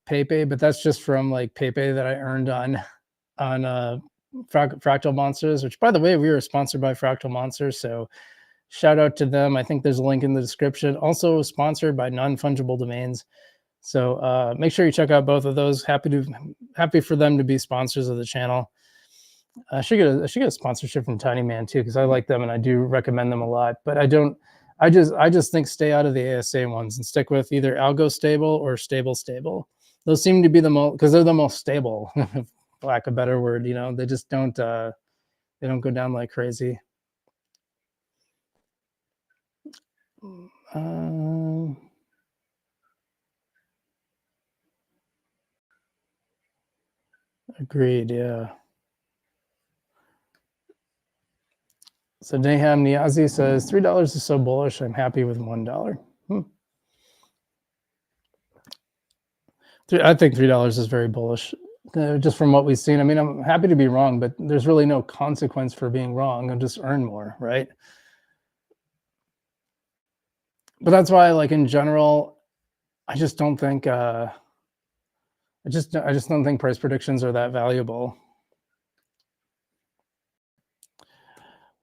Pepe, but that's just from like Pepe that I earned on Fractal Monsters, which, by the way, we were sponsored by Fractal Monsters, so shout out to them. I think there's a link in the description. Also sponsored by Non-Fungible Domains. So make sure you check out both of those. Happy for them to be sponsors of the channel. I should get a sponsorship from Tiny Man too, because I like them and I do recommend them a lot. But I don't I just think stay out of the ASA ones and stick with either algo stable or stable. Those seem to be the most, because they're the most stable, for lack of a better word. You know, they just don't they don't go down like crazy. Um, Agreed. Yeah. So Naham Niazi says $3 is so bullish. I'm happy with $1. I think $3 is very bullish, just from what we've seen. I mean, I'm happy to be wrong, but there's really no consequence for being wrong. I'll just earn more, right? But that's why, like, in general, I just don't think I just don't think price predictions are that valuable.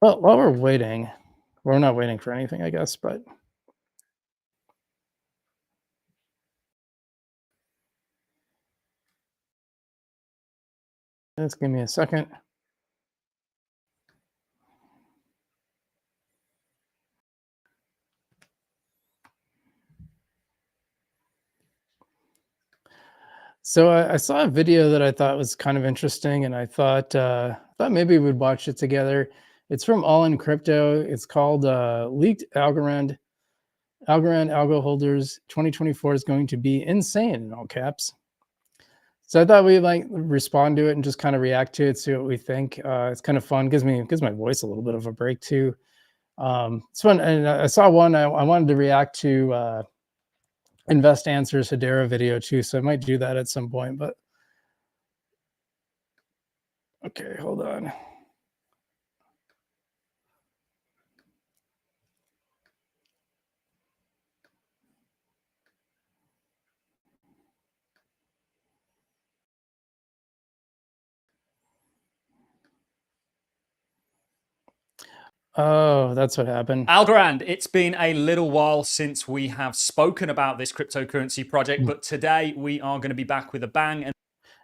Well, while we're waiting, we're not waiting for anything, I guess, but just give me a second. So I saw a video that I thought was kind of interesting, and I thought maybe we'd watch it together. It's from All in Crypto. It's called "Leaked Algorand Algo Holders 2024 is going to be insane" in all caps. So I thought we'd like respond to it and just kind of react to it, see what we think. It's kind of fun. Gives my voice a little bit of a break too. It's fun, and I saw one. I wanted to react to Invest Answers Hedera video too, so I might do that at some point. But okay, hold on. Oh, that's what happened. Algorand, it's been a little while since we have spoken about this cryptocurrency project, but today we are going to be back with a bang. And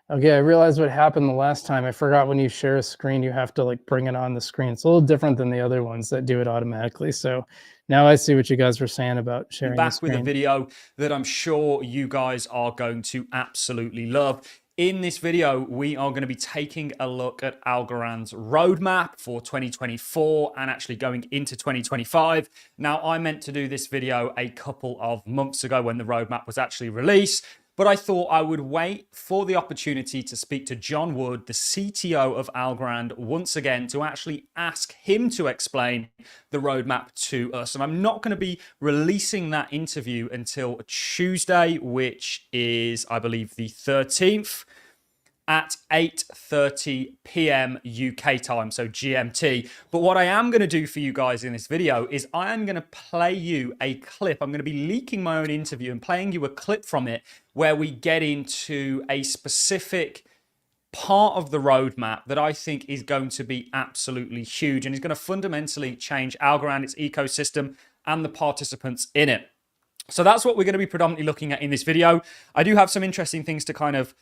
okay, I realized what happened the last time. I forgot when you share a screen, you have to like bring it on the screen. It's a little different than the other ones that do it automatically. So now I see what you guys were saying about sharing the screen. Back with a video that I'm sure you guys are going to absolutely love. In this video, we are going to be taking a look at Algorand's roadmap for 2024 and actually going into 2025. Now, I meant to do this video a couple of months ago when the roadmap was actually released, but I thought I would wait for the opportunity to speak to John Wood, the CTO of Algorand, once again to actually ask him to explain the roadmap to us. And I'm not going to be releasing that interview until Tuesday, which is, I believe, the 13th at 8:30 p.m. UK time, so GMT. But what I am going to do for you guys in this video is I am going to play you a clip. I'm going to be leaking my own interview and playing you a clip from it where we get into a specific part of the roadmap that I think is going to be absolutely huge and is going to fundamentally change Algorand, its ecosystem, and the participants in it. So that's what we're going to be predominantly looking at in this video. I do have some interesting things to kind of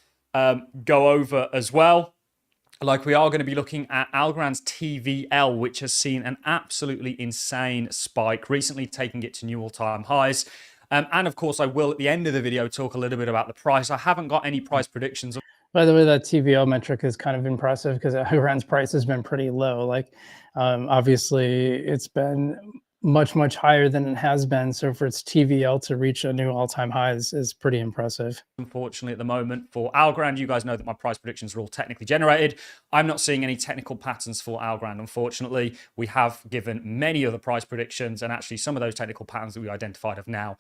go over as well. Like we are going to be looking at Algorand's TVL, which has seen an absolutely insane spike, recently taking it to new all-time highs. And of course, I will at the end of the video talk a little bit about the price. I haven't got any price predictions. By the way, that TVL metric is kind of impressive because Algorand's price has been pretty low. Like, obviously, it's been much higher than it has been. So for its TVL to reach a new all-time high is pretty impressive. Unfortunately, at the moment for Algorand, you guys know that my price predictions are all technically generated. I'm not seeing any technical patterns for Algorand, unfortunately. We have given many other price predictions, and actually some of those technical patterns that we identified have now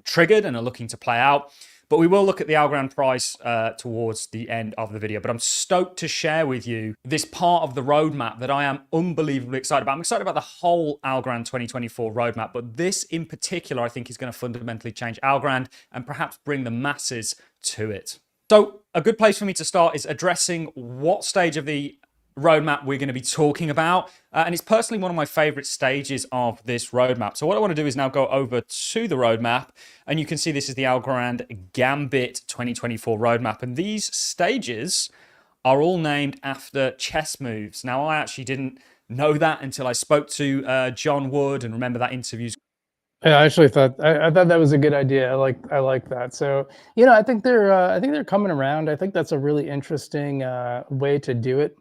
triggered and are looking to play out. But we will look at the Algorand price towards the end of the video. But I'm stoked to share with you this part of the roadmap that I am unbelievably excited about. I'm excited about the whole Algorand 2024 roadmap, but this in particular, I think is going to fundamentally change Algorand and perhaps bring the masses to it. So a good place for me to start is addressing what stage of the roadmap we're going to be talking about. And it's personally one of my favorite stages of this roadmap. So what I want to do is now go over to the roadmap, and you can see this is the Algorand Gambit 2024 roadmap. And these stages are all named after chess moves. Now, I actually didn't know that until I spoke to John Wood, and remember that interview's Yeah, I actually thought I thought that was a good idea. I like that. So, I think they're coming around. I think that's a really interesting way to do it.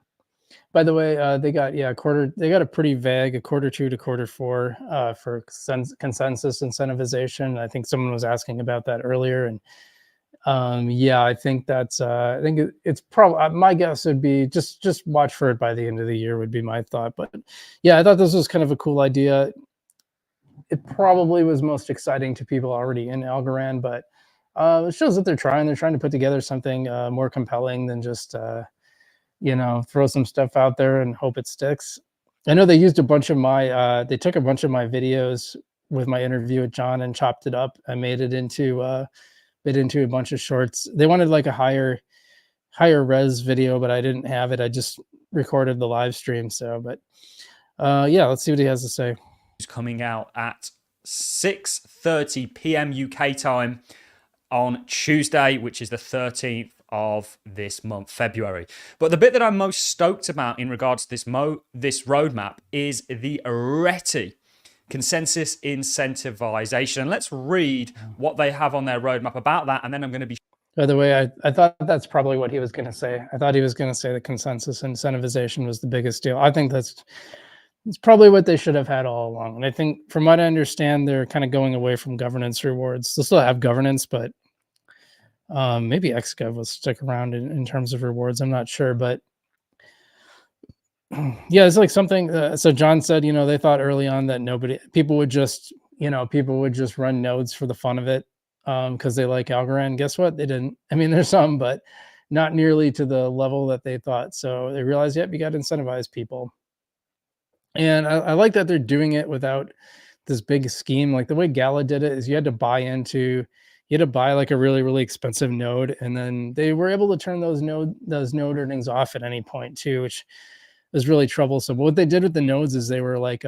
By the way, they got quarter. They got a pretty vague a quarter two to quarter four for consensus incentivization. I think someone was asking about that earlier, and yeah, I think that's. I think it's probably my guess would be just watch for it by the end of the year would be my thought. But yeah, I thought this was kind of a cool idea. It probably was most exciting to people already in Algorand, but it shows that they're trying. They're trying to put together something more compelling than just throw some stuff out there and hope it sticks. I know they used a bunch of my they took a bunch of my videos with my interview with John and chopped it up and made it into a bunch of shorts. They wanted like a higher res video, but I didn't have it. I just recorded the live stream. So, but yeah, let's see what he has to say. coming out at 6:30 p.m. UK time on Tuesday, which is the 13th of this month, February. But the bit that I'm most stoked about in regards to this roadmap is the RETI, consensus incentivization. And let's read what they have on their roadmap about that, and then I'm going to be. By the way, I thought that's probably what he was going to say. I thought he was going to say that consensus incentivization was the biggest deal. I think it's probably what they should have had all along. And I think, from what I understand, they're kind of going away from governance rewards. They'll still have governance, but maybe XGov will stick around in terms of rewards. I'm not sure, but yeah, it's like something. So John said, they thought early on that people would just run nodes for the fun of it because they like Algorand. Guess what? They didn't. I mean, there's some, but not nearly to the level that they thought. So they realized, yep, you got to incentivize people. And I like that they're doing it without this big scheme. Like the way Gala did it is you had to buy like a really, really expensive node. And then they were able to turn those node earnings off at any point too, which was really troublesome. But what they did with the nodes is they were like,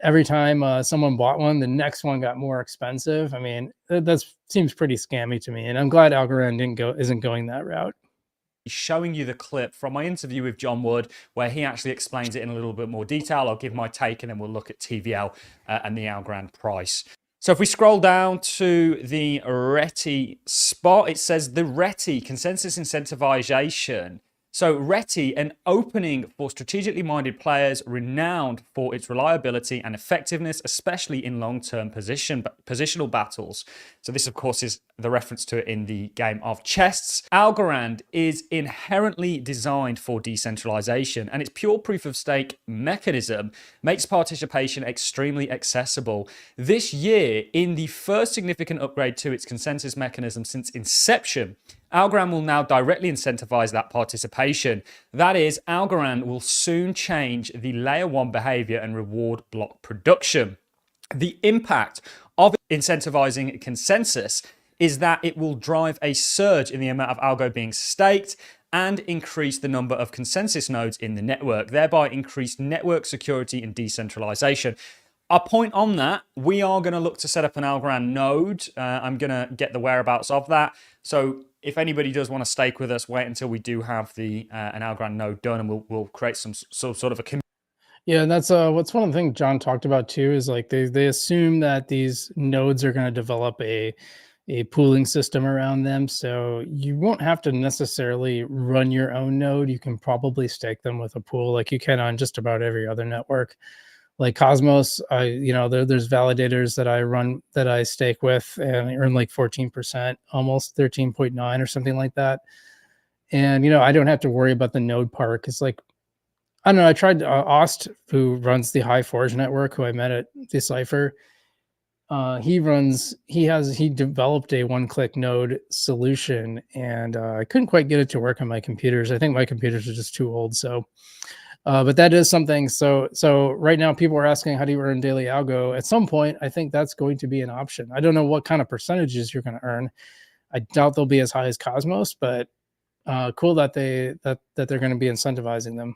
every time someone bought one, the next one got more expensive. I mean, that seems pretty scammy to me. And I'm glad Algorand isn't going that route. Showing you the clip from my interview with John Wood, where he actually explains it in a little bit more detail. I'll give my take, and then we'll look at TVL and the Algorand price. So if we scroll down to the RETI spot, it says the RETI, consensus incentivization. So RETI, an opening for strategically minded players, renowned for its reliability and effectiveness, especially in long-term positional battles. So this, of course, is the reference to it in the game of chess. Algorand is inherently designed for decentralization, and its pure proof of stake mechanism makes participation extremely accessible. This year, in the first significant upgrade to its consensus mechanism since inception, Algorand will now directly incentivize that participation. That is, Algorand will soon change the layer 1 behavior and reward block production. The impact of incentivizing consensus is that it will drive a surge in the amount of algo being staked and increase the number of consensus nodes in the network, thereby increase network security and decentralization. A point on that, we are going to look to set up an Algorand node. I'm going to get the whereabouts of that. So if anybody does want to stake with us, wait until we do have an Algorand node done, and we'll create some sort of a community. Yeah, and that's what's one of the things John talked about too is like they assume that these nodes are going to develop a pooling system around them, so you won't have to necessarily run your own node. You can probably stake them with a pool like you can on just about every other network. Like Cosmos, there's validators that I stake with, and I earn like 14%, almost 13.9 or something like that. And I don't have to worry about the node part. It's like, I don't know. I tried Ost, who runs the High Forge network, who I met at Decipher. He developed a one-click node solution, and I couldn't quite get it to work on my computers. I think my computers are just too old. So, but that is something. So right now people are asking, how do you earn daily algo? At some point, I think that's going to be an option. I don't know what kind of percentages you're going to earn. I doubt they'll be as high as Cosmos, but cool that they're going to be incentivizing them.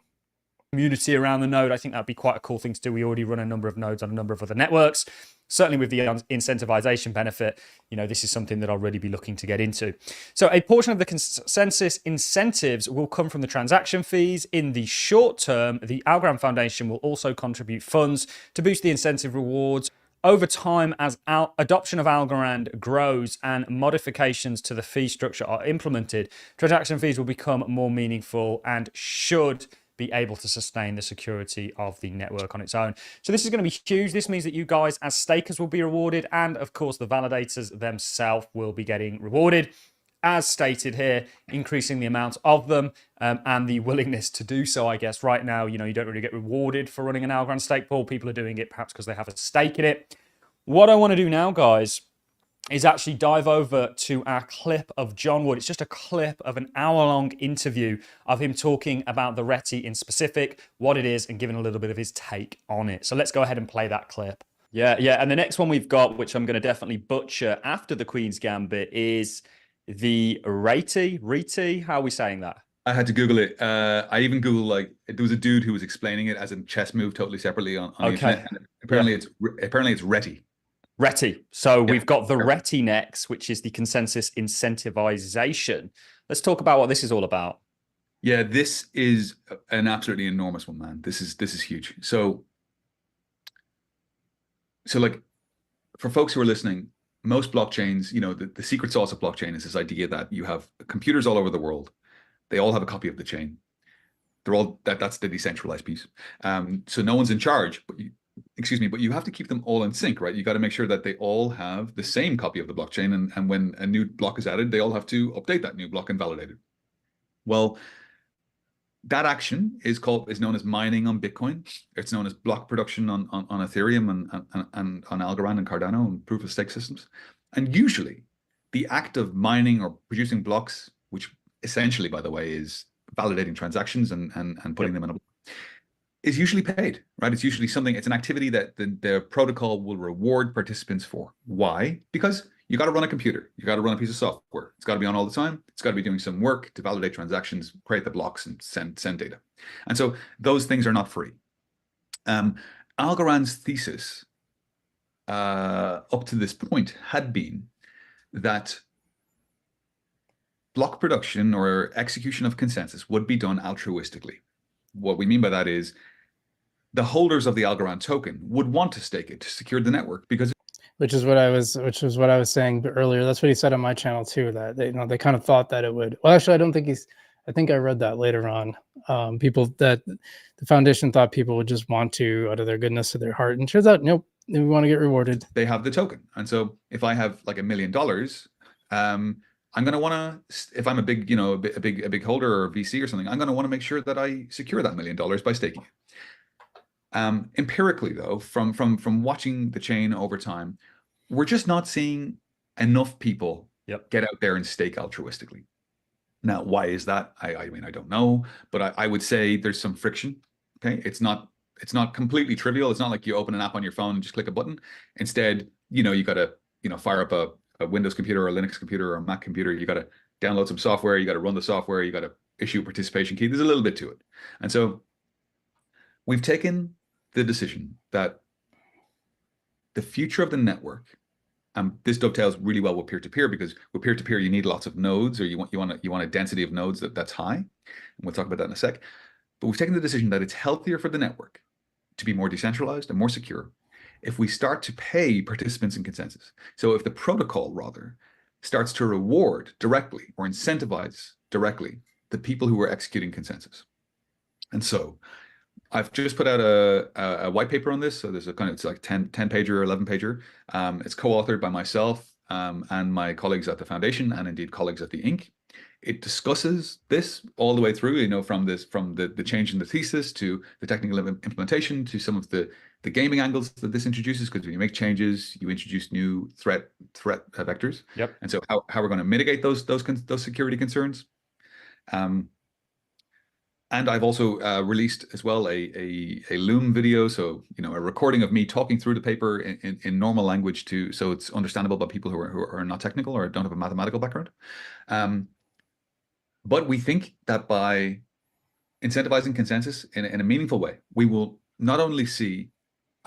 Community around the node. I think that'd be quite a cool thing to do. We already run a number of nodes on a number of other networks. certainly with the incentivization benefit, this is something that I'll really be looking to get into. So a portion of the consensus incentives will come from the transaction fees. In the short term, the Algorand Foundation will also contribute funds to boost the incentive rewards. Over time, as adoption of Algorand grows and modifications to the fee structure are implemented, transaction fees will become more meaningful and should be able to sustain the security of the network on its own. So this is going to be huge. This means that you guys as stakers will be rewarded, and of course the validators themselves will be getting rewarded, as stated here, increasing the amount of them and the willingness to do so. I guess right now, you don't really get rewarded for running an Algorand stake pool. People are doing it perhaps because they have a stake in it. What I want to do now, guys, is actually dive over to our clip of John Wood. It's just a clip of an hour-long interview of him talking about the RETI in specific, what it is, and giving a little bit of his take on it. So let's go ahead and play that clip. Yeah. And the next one we've got, which I'm going to definitely butcher after the Queen's Gambit, is the RETI. How are we saying that? I had to Google it. I even Googled, like, there was a dude who was explaining it as a chess move totally separately on the internet. And apparently it's RETI. RETI. So we've got the RETI next, which is the consensus incentivization. Let's talk about what this is all about. Yeah, this is an absolutely enormous one, man. This is huge. So like, for folks who are listening, most blockchains, the secret sauce of blockchain is this idea that you have computers all over the world. They all have a copy of the chain. They're all that's the decentralized piece. So no one's in charge, but you have to keep them all in sync, right? You got to make sure that they all have the same copy of the blockchain, and when a new block is added, they all have to update that new block and validate it. Well, that action is known as mining on Bitcoin. It's known as block production on Ethereum and on Algorand and Cardano and proof of stake systems. And usually the act of mining or producing blocks, which essentially, by the way, is validating transactions and putting them in a block, is usually paid, right? It's usually it's an activity that the protocol will reward participants for. Why? Because you got to run a computer. You got to run a piece of software. It's got to be on all the time. It's got to be doing some work to validate transactions, create the blocks, and send data. And so those things are not free. Algorand's thesis up to this point had been that block production or execution of consensus would be done altruistically. What we mean by that is the holders of the Algorand token would want to stake it to secure the network, because which is what I was saying earlier. That's what he said on my channel too, that they kind of thought that it would. Well, actually, I think I read that later on. People that the foundation thought people would just want to out of their goodness of their heart, and turns out, nope, they want to get rewarded. They have the token, and so if I have like $1 million, I'm going to want to, if I'm a big, a big holder or VC or something, I'm going to want to make sure that I secure that $1 million by staking it. Empirically, though, from watching the chain over time, we're just not seeing enough people get out there and stake altruistically. Now, why is that? I mean, I don't know, but I would say there's some friction. Okay, it's not completely trivial. It's not like you open an app on your phone and just click a button. Instead, you got to fire up a Windows computer or a Linux computer or a Mac computer. You got to download some software. You got to run the software. You got to issue a participation key. There's a little bit to it, and so we've taken the decision that the future of the network, this dovetails really well with peer-to-peer, because with peer-to-peer you need lots of nodes, or you want a density of nodes that's high, and we'll talk about that in a sec. But we've taken the decision that it's healthier for the network to be more decentralized and more secure if we start to pay participants in consensus. So if the protocol rather starts to reward directly or incentivize directly the people who are executing consensus. And so I've just put out a white paper on this. So there's it's like 10 pager or 11 pager. It's co-authored by myself and my colleagues at the foundation, and indeed colleagues at the Inc. It discusses this all the way through, from the change in the thesis to the technical implementation to some of the gaming angles that this introduces, because when you make changes, you introduce new threat vectors. Yep. And so how we're going to mitigate those security concerns. And I've also released as well a Loom video, so a recording of me talking through the paper in normal language so it's understandable by people who are not technical or don't have a mathematical background. But we think that by incentivizing consensus in a meaningful way, we will not only see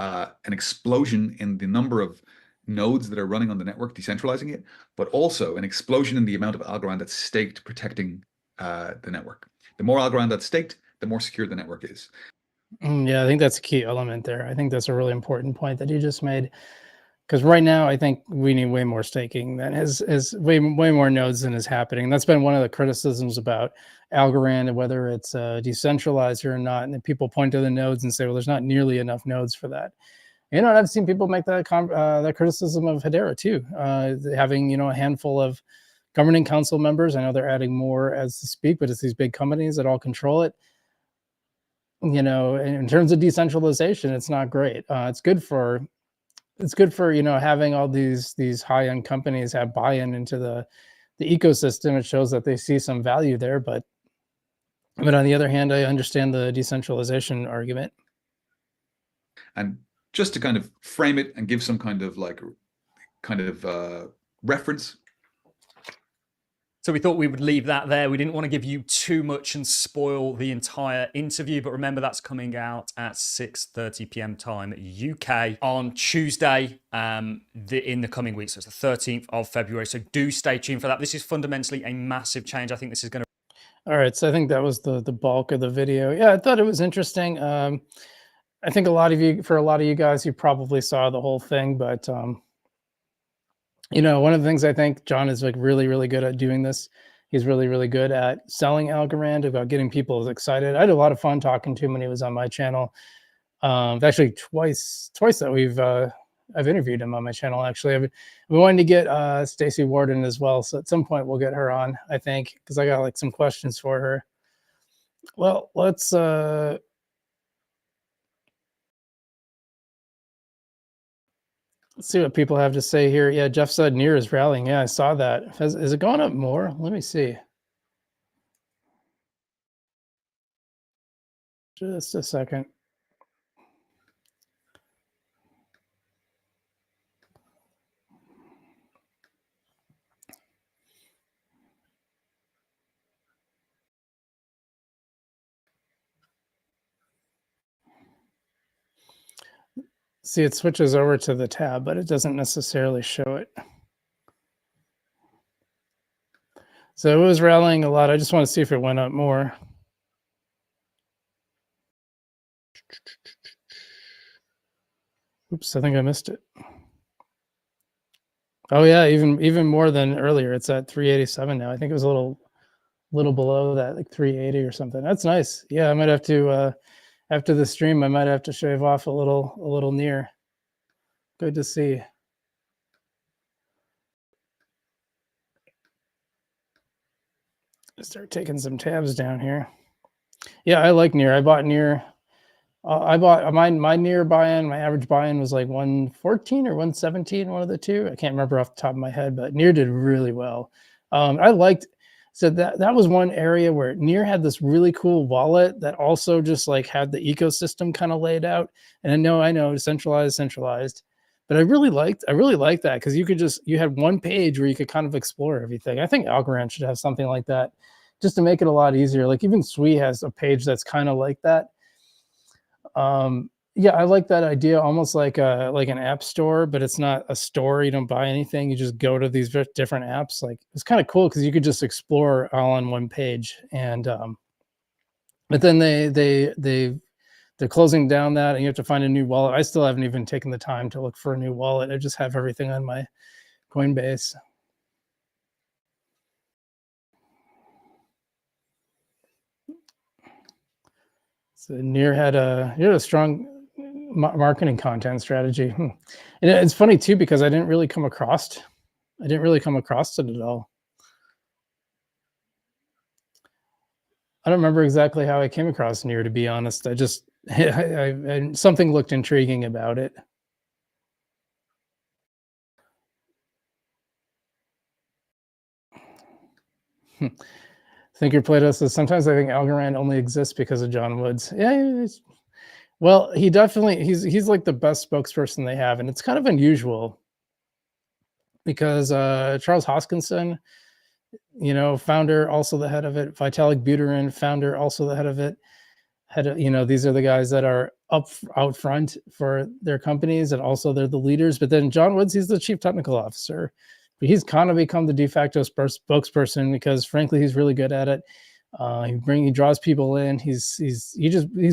an explosion in the number of nodes that are running on the network, decentralizing it, but also an explosion in the amount of Algorand that's staked protecting the network. The more Algorand that's staked, the more secure the network is. Yeah, I think that's a key element there. I think that's a really important point that you just made. Because right now, I think we need way more staking than is way more nodes than is happening. And that's been one of the criticisms about Algorand and whether it's decentralized or not. And then people point to the nodes and say, well, there's not nearly enough nodes for that. And I've seen people make that that criticism of Hedera too, having a handful of governing council members. I know they're adding more as to speak, but it's these big companies that all control it. In terms of decentralization, it's not great. It's good for having all these high-end companies have buy-in into the ecosystem. It shows that they see some value there, but on the other hand, I understand the decentralization argument. And just to kind of frame it and give some kind of reference. So we thought we would leave that there. We didn't want to give you too much and spoil the entire interview, but remember that's coming out at 6:30 p.m. time UK on Tuesday in the coming weeks. So it's the 13th of February. So do stay tuned for that. This is fundamentally a massive change. I think this is going to... All right, so I think that was the bulk of the video. Yeah, I thought it was interesting. I think for a lot of you guys, you probably saw the whole thing, but one of the things I think John is like really, really good at doing this. He's really, really good at selling Algorand, about getting people excited. I had a lot of fun talking to him when he was on my channel. Actually, twice that I've interviewed him on my channel. Actually, I've been wanting to get Stacey Warden as well. So at some point we'll get her on, I think, because I got like some questions for her. Well, let's see what people have to say here. Yeah, Jeff said Near is rallying. Yeah, I saw that. Is it going up more? Let me see. Just a second. See, it switches over to the tab, but it doesn't necessarily show it. So it was rallying a lot. I just want to see if it went up more. Oops, I think I missed it. Oh yeah, even more than earlier. It's at 387 now. I think it was a little below that, like 380 or something. That's nice. Yeah, I might have to after the stream, I might have to shave off a little Near. Good to see. Start taking some tabs down here. Yeah, I like Near. I bought Near. I bought my Near buy-in. My average buy-in was like 114 or 117, one of the two. I can't remember off the top of my head, but Near did really well. So that was one area where Near had this really cool wallet that also just like had the ecosystem kind of laid out. And I know centralized, but I really liked that because you had one page where you could kind of explore everything. I think Algorand should have something like that just to make it a lot easier. Like even SUI has a page that's kind of like that. Yeah, I like that idea, almost like an app store, but it's not a store. You don't buy anything. You just go to these different apps. Like it's kind of cool because you could just explore all on one page. And but then they're closing down that, and you have to find a new wallet. I still haven't even taken the time to look for a new wallet. I just have everything on my Coinbase. So Near had a strong marketing content strategy. And it's funny too, because I didn't really come across it at all. I don't remember exactly how I came across Near, to be honest. I just something looked intriguing about it. Thinker Plato says, sometimes I think Algorand only exists because of John Woods. Yeah, well, he's like the best spokesperson they have, and it's kind of unusual because Charles Hoskinson, founder, also the head of it. Vitalik Buterin, founder, also the head of it. These are the guys that are out front for their companies, and also they're the leaders. But then John Woods, he's the chief technical officer. But he's kind of become the de facto spokesperson because, frankly, he's really good at it. He draws people in. He's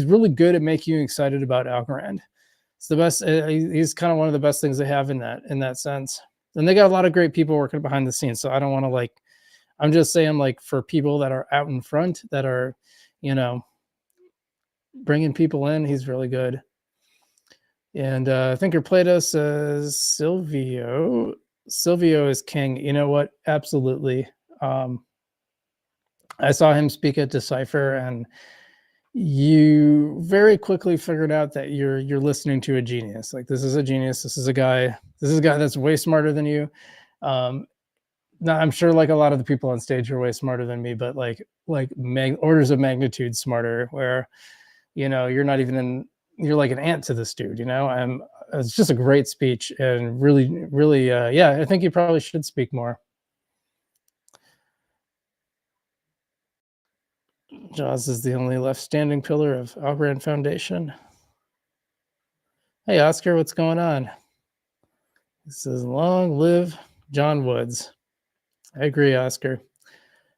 really good at making you excited about Algorand. It's the best. He's kind of one of the best things they have in that sense. And they got a lot of great people working behind the scenes. So I don't want to like. I'm just saying, like, for people that are out in front, that are, bringing people in, he's really good. And Thinker Plato says Silvio is king. You know what? Absolutely. I saw him speak at Decipher, and you very quickly figured out that you're listening to a genius. Like, this is a genius. This is a guy that's way smarter than you. Now, I'm sure like a lot of the people on stage are way smarter than me, but like orders of magnitude smarter, where you're not even you're like an ant to this dude. It's just a great speech, and really yeah, I think you probably should speak more. Jaws is the only left standing pillar of Algorand Foundation. Hey Oscar, what's going on? This says long live John Woods. I agree, Oscar.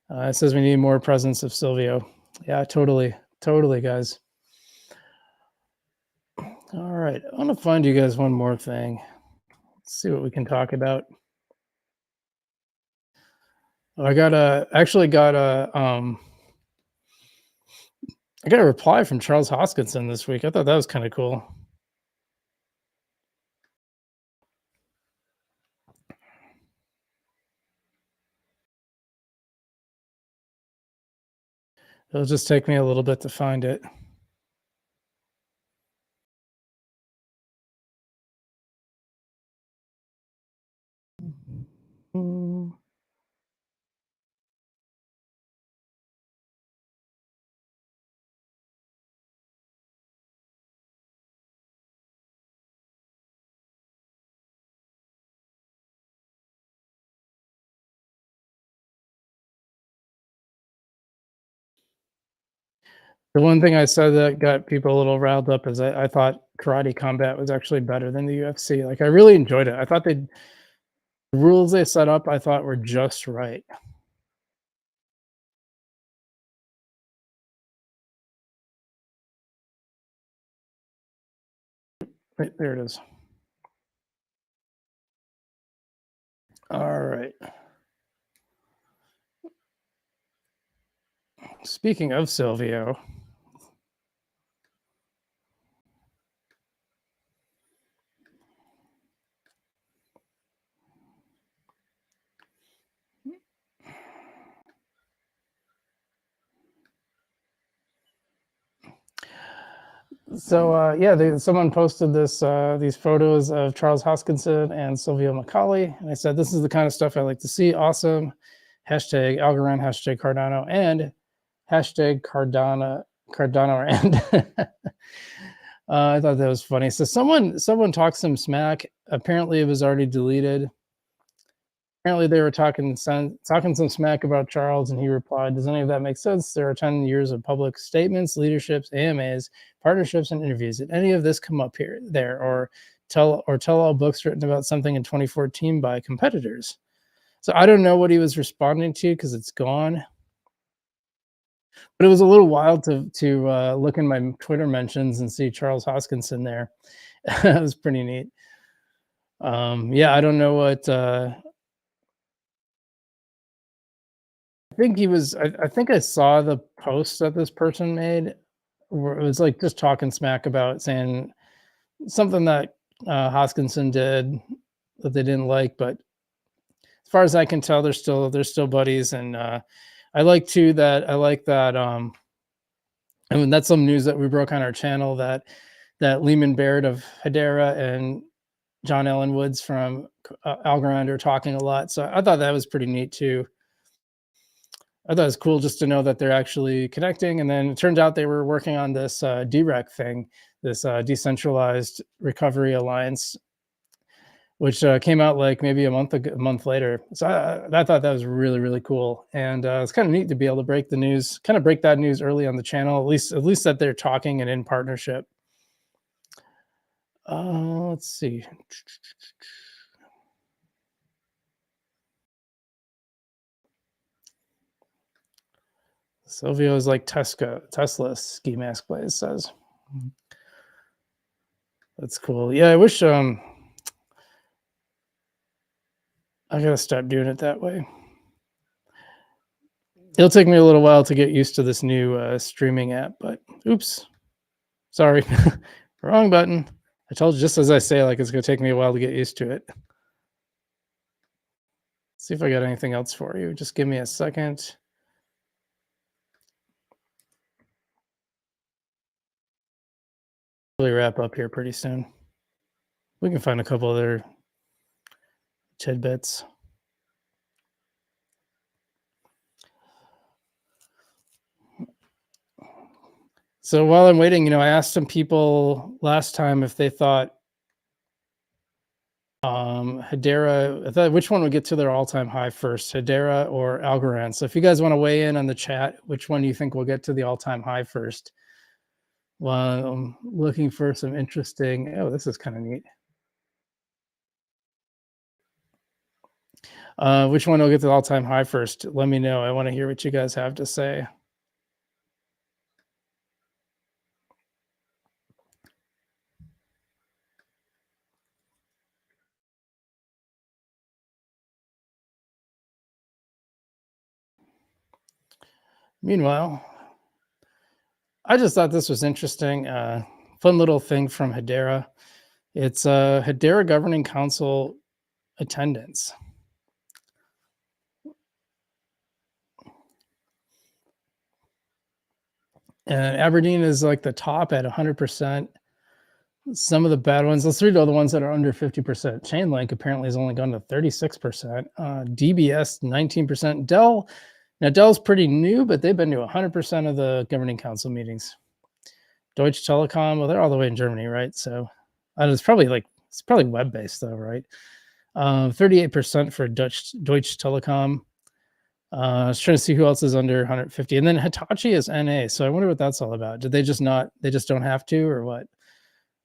It says we need more presence of Silvio. Yeah, totally, guys. All right, I want to find you guys one more thing. Let's see what we can talk about. I actually got a reply from Charles Hoskinson this week. I thought that was kind of cool. It'll just take me a little bit to find it. The one thing I said that got people a little riled up is I thought Karate Combat was actually better than the UFC. Like, I really enjoyed it. I thought the rules they set up, I thought, were just right. Right, there it is. All right. Speaking of Silvio, so yeah, someone posted these photos of Charles Hoskinson and Silvio McCauley, and I said, this is the kind of stuff I like to see. Awesome. Hashtag Algorand, hashtag Cardano, and hashtag Cardano. And I thought that was funny. So someone talked some smack. Apparently it was already deleted. Apparently they were talking some smack about Charles, and he replied, does any of that make sense? There are 10 years of public statements, leaderships, AMAs, partnerships, and interviews. Did any of this come up there, or tell all books written about something in 2014 by competitors? So I don't know what he was responding to, because it's gone. But it was a little wild to look in my Twitter mentions and see Charles Hoskinson there. That was pretty neat. Yeah, I don't know what. I think he was. I think I saw the post that this person made, where it was like just talking smack about, saying something that Hoskinson did that they didn't like. But as far as I can tell, they're still buddies, and I like that. I mean, that's some news that we broke on our channel, that Lehman Baird of Hedera and John Allen Woods from Algorand are talking a lot. So I thought that was pretty neat too. I thought it was cool just to know that they're actually connecting. And then it turned out they were working on this DREC thing, this Decentralized Recovery Alliance, which came out like maybe a month later. So I thought that was really, really cool. And it's kind of neat to be able to break that news early on the channel, at least that they're talking and in partnership. Let's see. Silvio is like Tesla ski mask blaze says. That's cool. Yeah, I wish I gotta stop doing it that way. It'll take me a little while to get used to this new streaming app, but oops. Sorry. Wrong button. I told you, just as I say, like, it's gonna take me a while to get used to it. See if I got anything else for you. Just give me a second. Really wrap up here pretty soon. We can find a couple other tidbits. So while I'm waiting, I asked some people last time if they thought Hedera, which one would get to their all-time high first, Hedera or Algorand. So if you guys want to weigh in on the chat, which one do you think will get to the all-time high first? Well, I'm looking for some interesting. Oh, this is kind of neat. Which one will get to the all-time high first? Let me know. I want to hear what you guys have to say. Meanwhile, I just thought this was interesting. Fun little thing from Hedera. It's Hedera Governing Council attendance. And Aberdeen is like the top at 100%. Some of the bad ones, let's read all the ones that are under 50%. Chainlink apparently has only gone to 36%. DBS, 19%. Dell, now Dell's pretty new, but they've been to 100% of the governing council meetings. Deutsche Telekom, well, they're all the way in Germany, right? So it's probably web-based though, right? 38% for Deutsche Telekom. I was trying to see who else is under 150, and then Hitachi is NA. So I wonder what that's all about. Did they just don't have to, or what?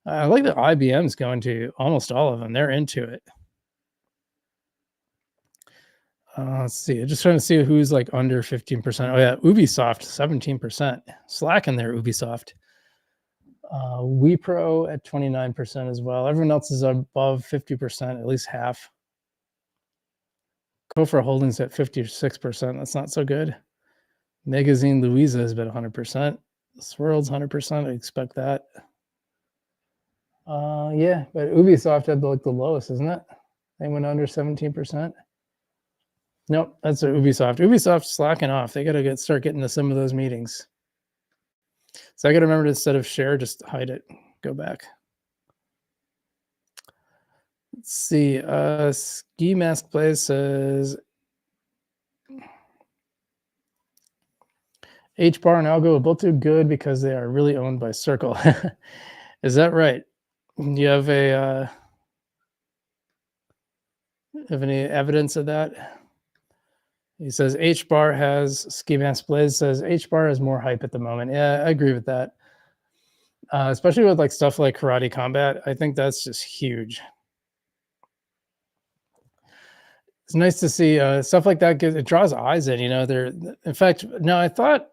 I like that IBM's going to almost all of them. They're into it. Let's see. I'm just trying to see who's like under 15%. Oh yeah, Ubisoft 17%. Slack in there, Ubisoft. Wipro at 29% as well. Everyone else is above 50%, at least half. Kofra Holdings at 56%. That's not so good. Magazine Louisa has been 100%. Swirl's 100%. I expect that. Yeah, but Ubisoft had like the lowest, isn't it? They went under 17%. Nope, that's Ubisoft. Ubisoft's slacking off. They got to start getting to some of those meetings. So I got to remember to, instead of share, just hide it. Go back. Let's see. Ski Mask Plays says HBAR and Algo will both do good because they are really owned by Circle. Is that right? Do you have any evidence of that? He says HBAR has, Ski Mask Blaze says HBAR has more hype at the moment. Yeah, I agree with that. Especially with like stuff like Karate Combat. I think that's just huge. It's nice to see stuff like that. It draws eyes in, in fact, no, I thought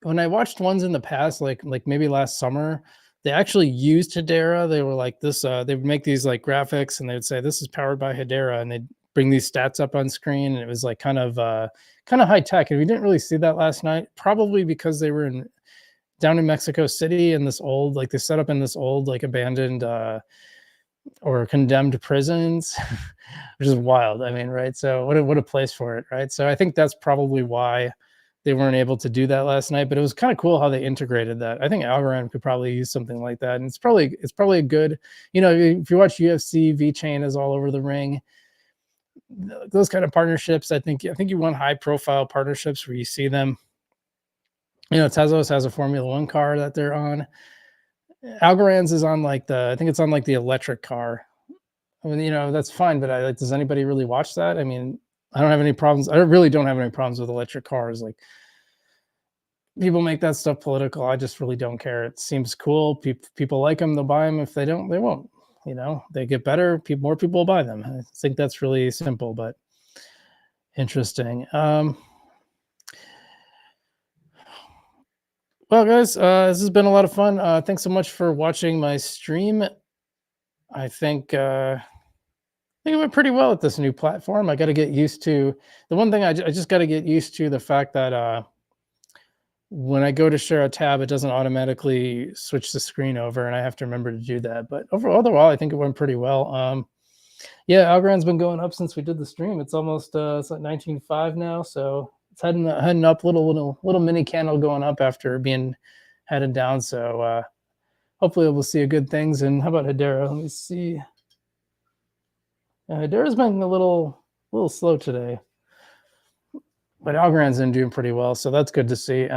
when I watched ones in the past, like maybe last summer, they actually used Hedera. They were like this, they would make these like graphics and they would say, this is powered by Hedera. And they'd bring these stats up on screen. And it was like kind of high tech. And we didn't really see that last night, probably because they were down in Mexico City in this old, like they set up in this old, like abandoned or condemned prisons, which is wild. I mean, right? So what a place for it, right? So I think that's probably why they weren't able to do that last night. But it was kind of cool how they integrated that. I think Algorand could probably use something like that, and it's probably a good, if you watch UFC, VeChain is all over the ring. Those kind of partnerships, I think you want high profile partnerships where you see them. Tezos has a Formula One car that they're on. Algorand's is on I think it's on like the electric car. I mean, that's fine, but does anybody really watch that? I mean, I don't have any problems. I really don't have any problems with electric cars. Like, people make that stuff political. I just really don't care. It seems cool. People like them, they'll buy them. If they don't, they won't. you know, they get better, more people will buy them. I think that's really simple, but interesting. Well, guys, this has been a lot of fun. Thanks so much for watching my stream. I think it went pretty well at this new platform. I got to get used to the one thing. I just got to get used to the fact that when I go to share a tab, it doesn't automatically switch the screen over, and I have to remember to do that. But overall, I think it went pretty well. Yeah, Algorand's been going up since we did the stream. It's almost it's like 19.5 now, so it's heading up, little mini candle going up after being headed down. So hopefully we'll see good things. And how about Hedera? Let me see. Hedera's been a little slow today, but Algorand's been doing pretty well, so that's good to see.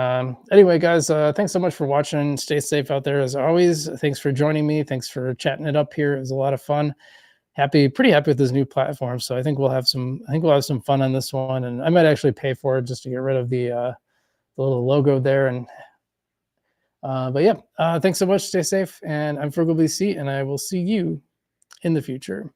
Anyway, guys, thanks so much for watching. Stay safe out there as always. Thanks for joining me. Thanks for chatting it up here. It was a lot of fun. Pretty happy with this new platform. So I think we'll have some fun on this one, and I might actually pay for it just to get rid of the little logo there. And but yeah, thanks so much. Stay safe, and I'm Frugal BC, and I will see you in the future.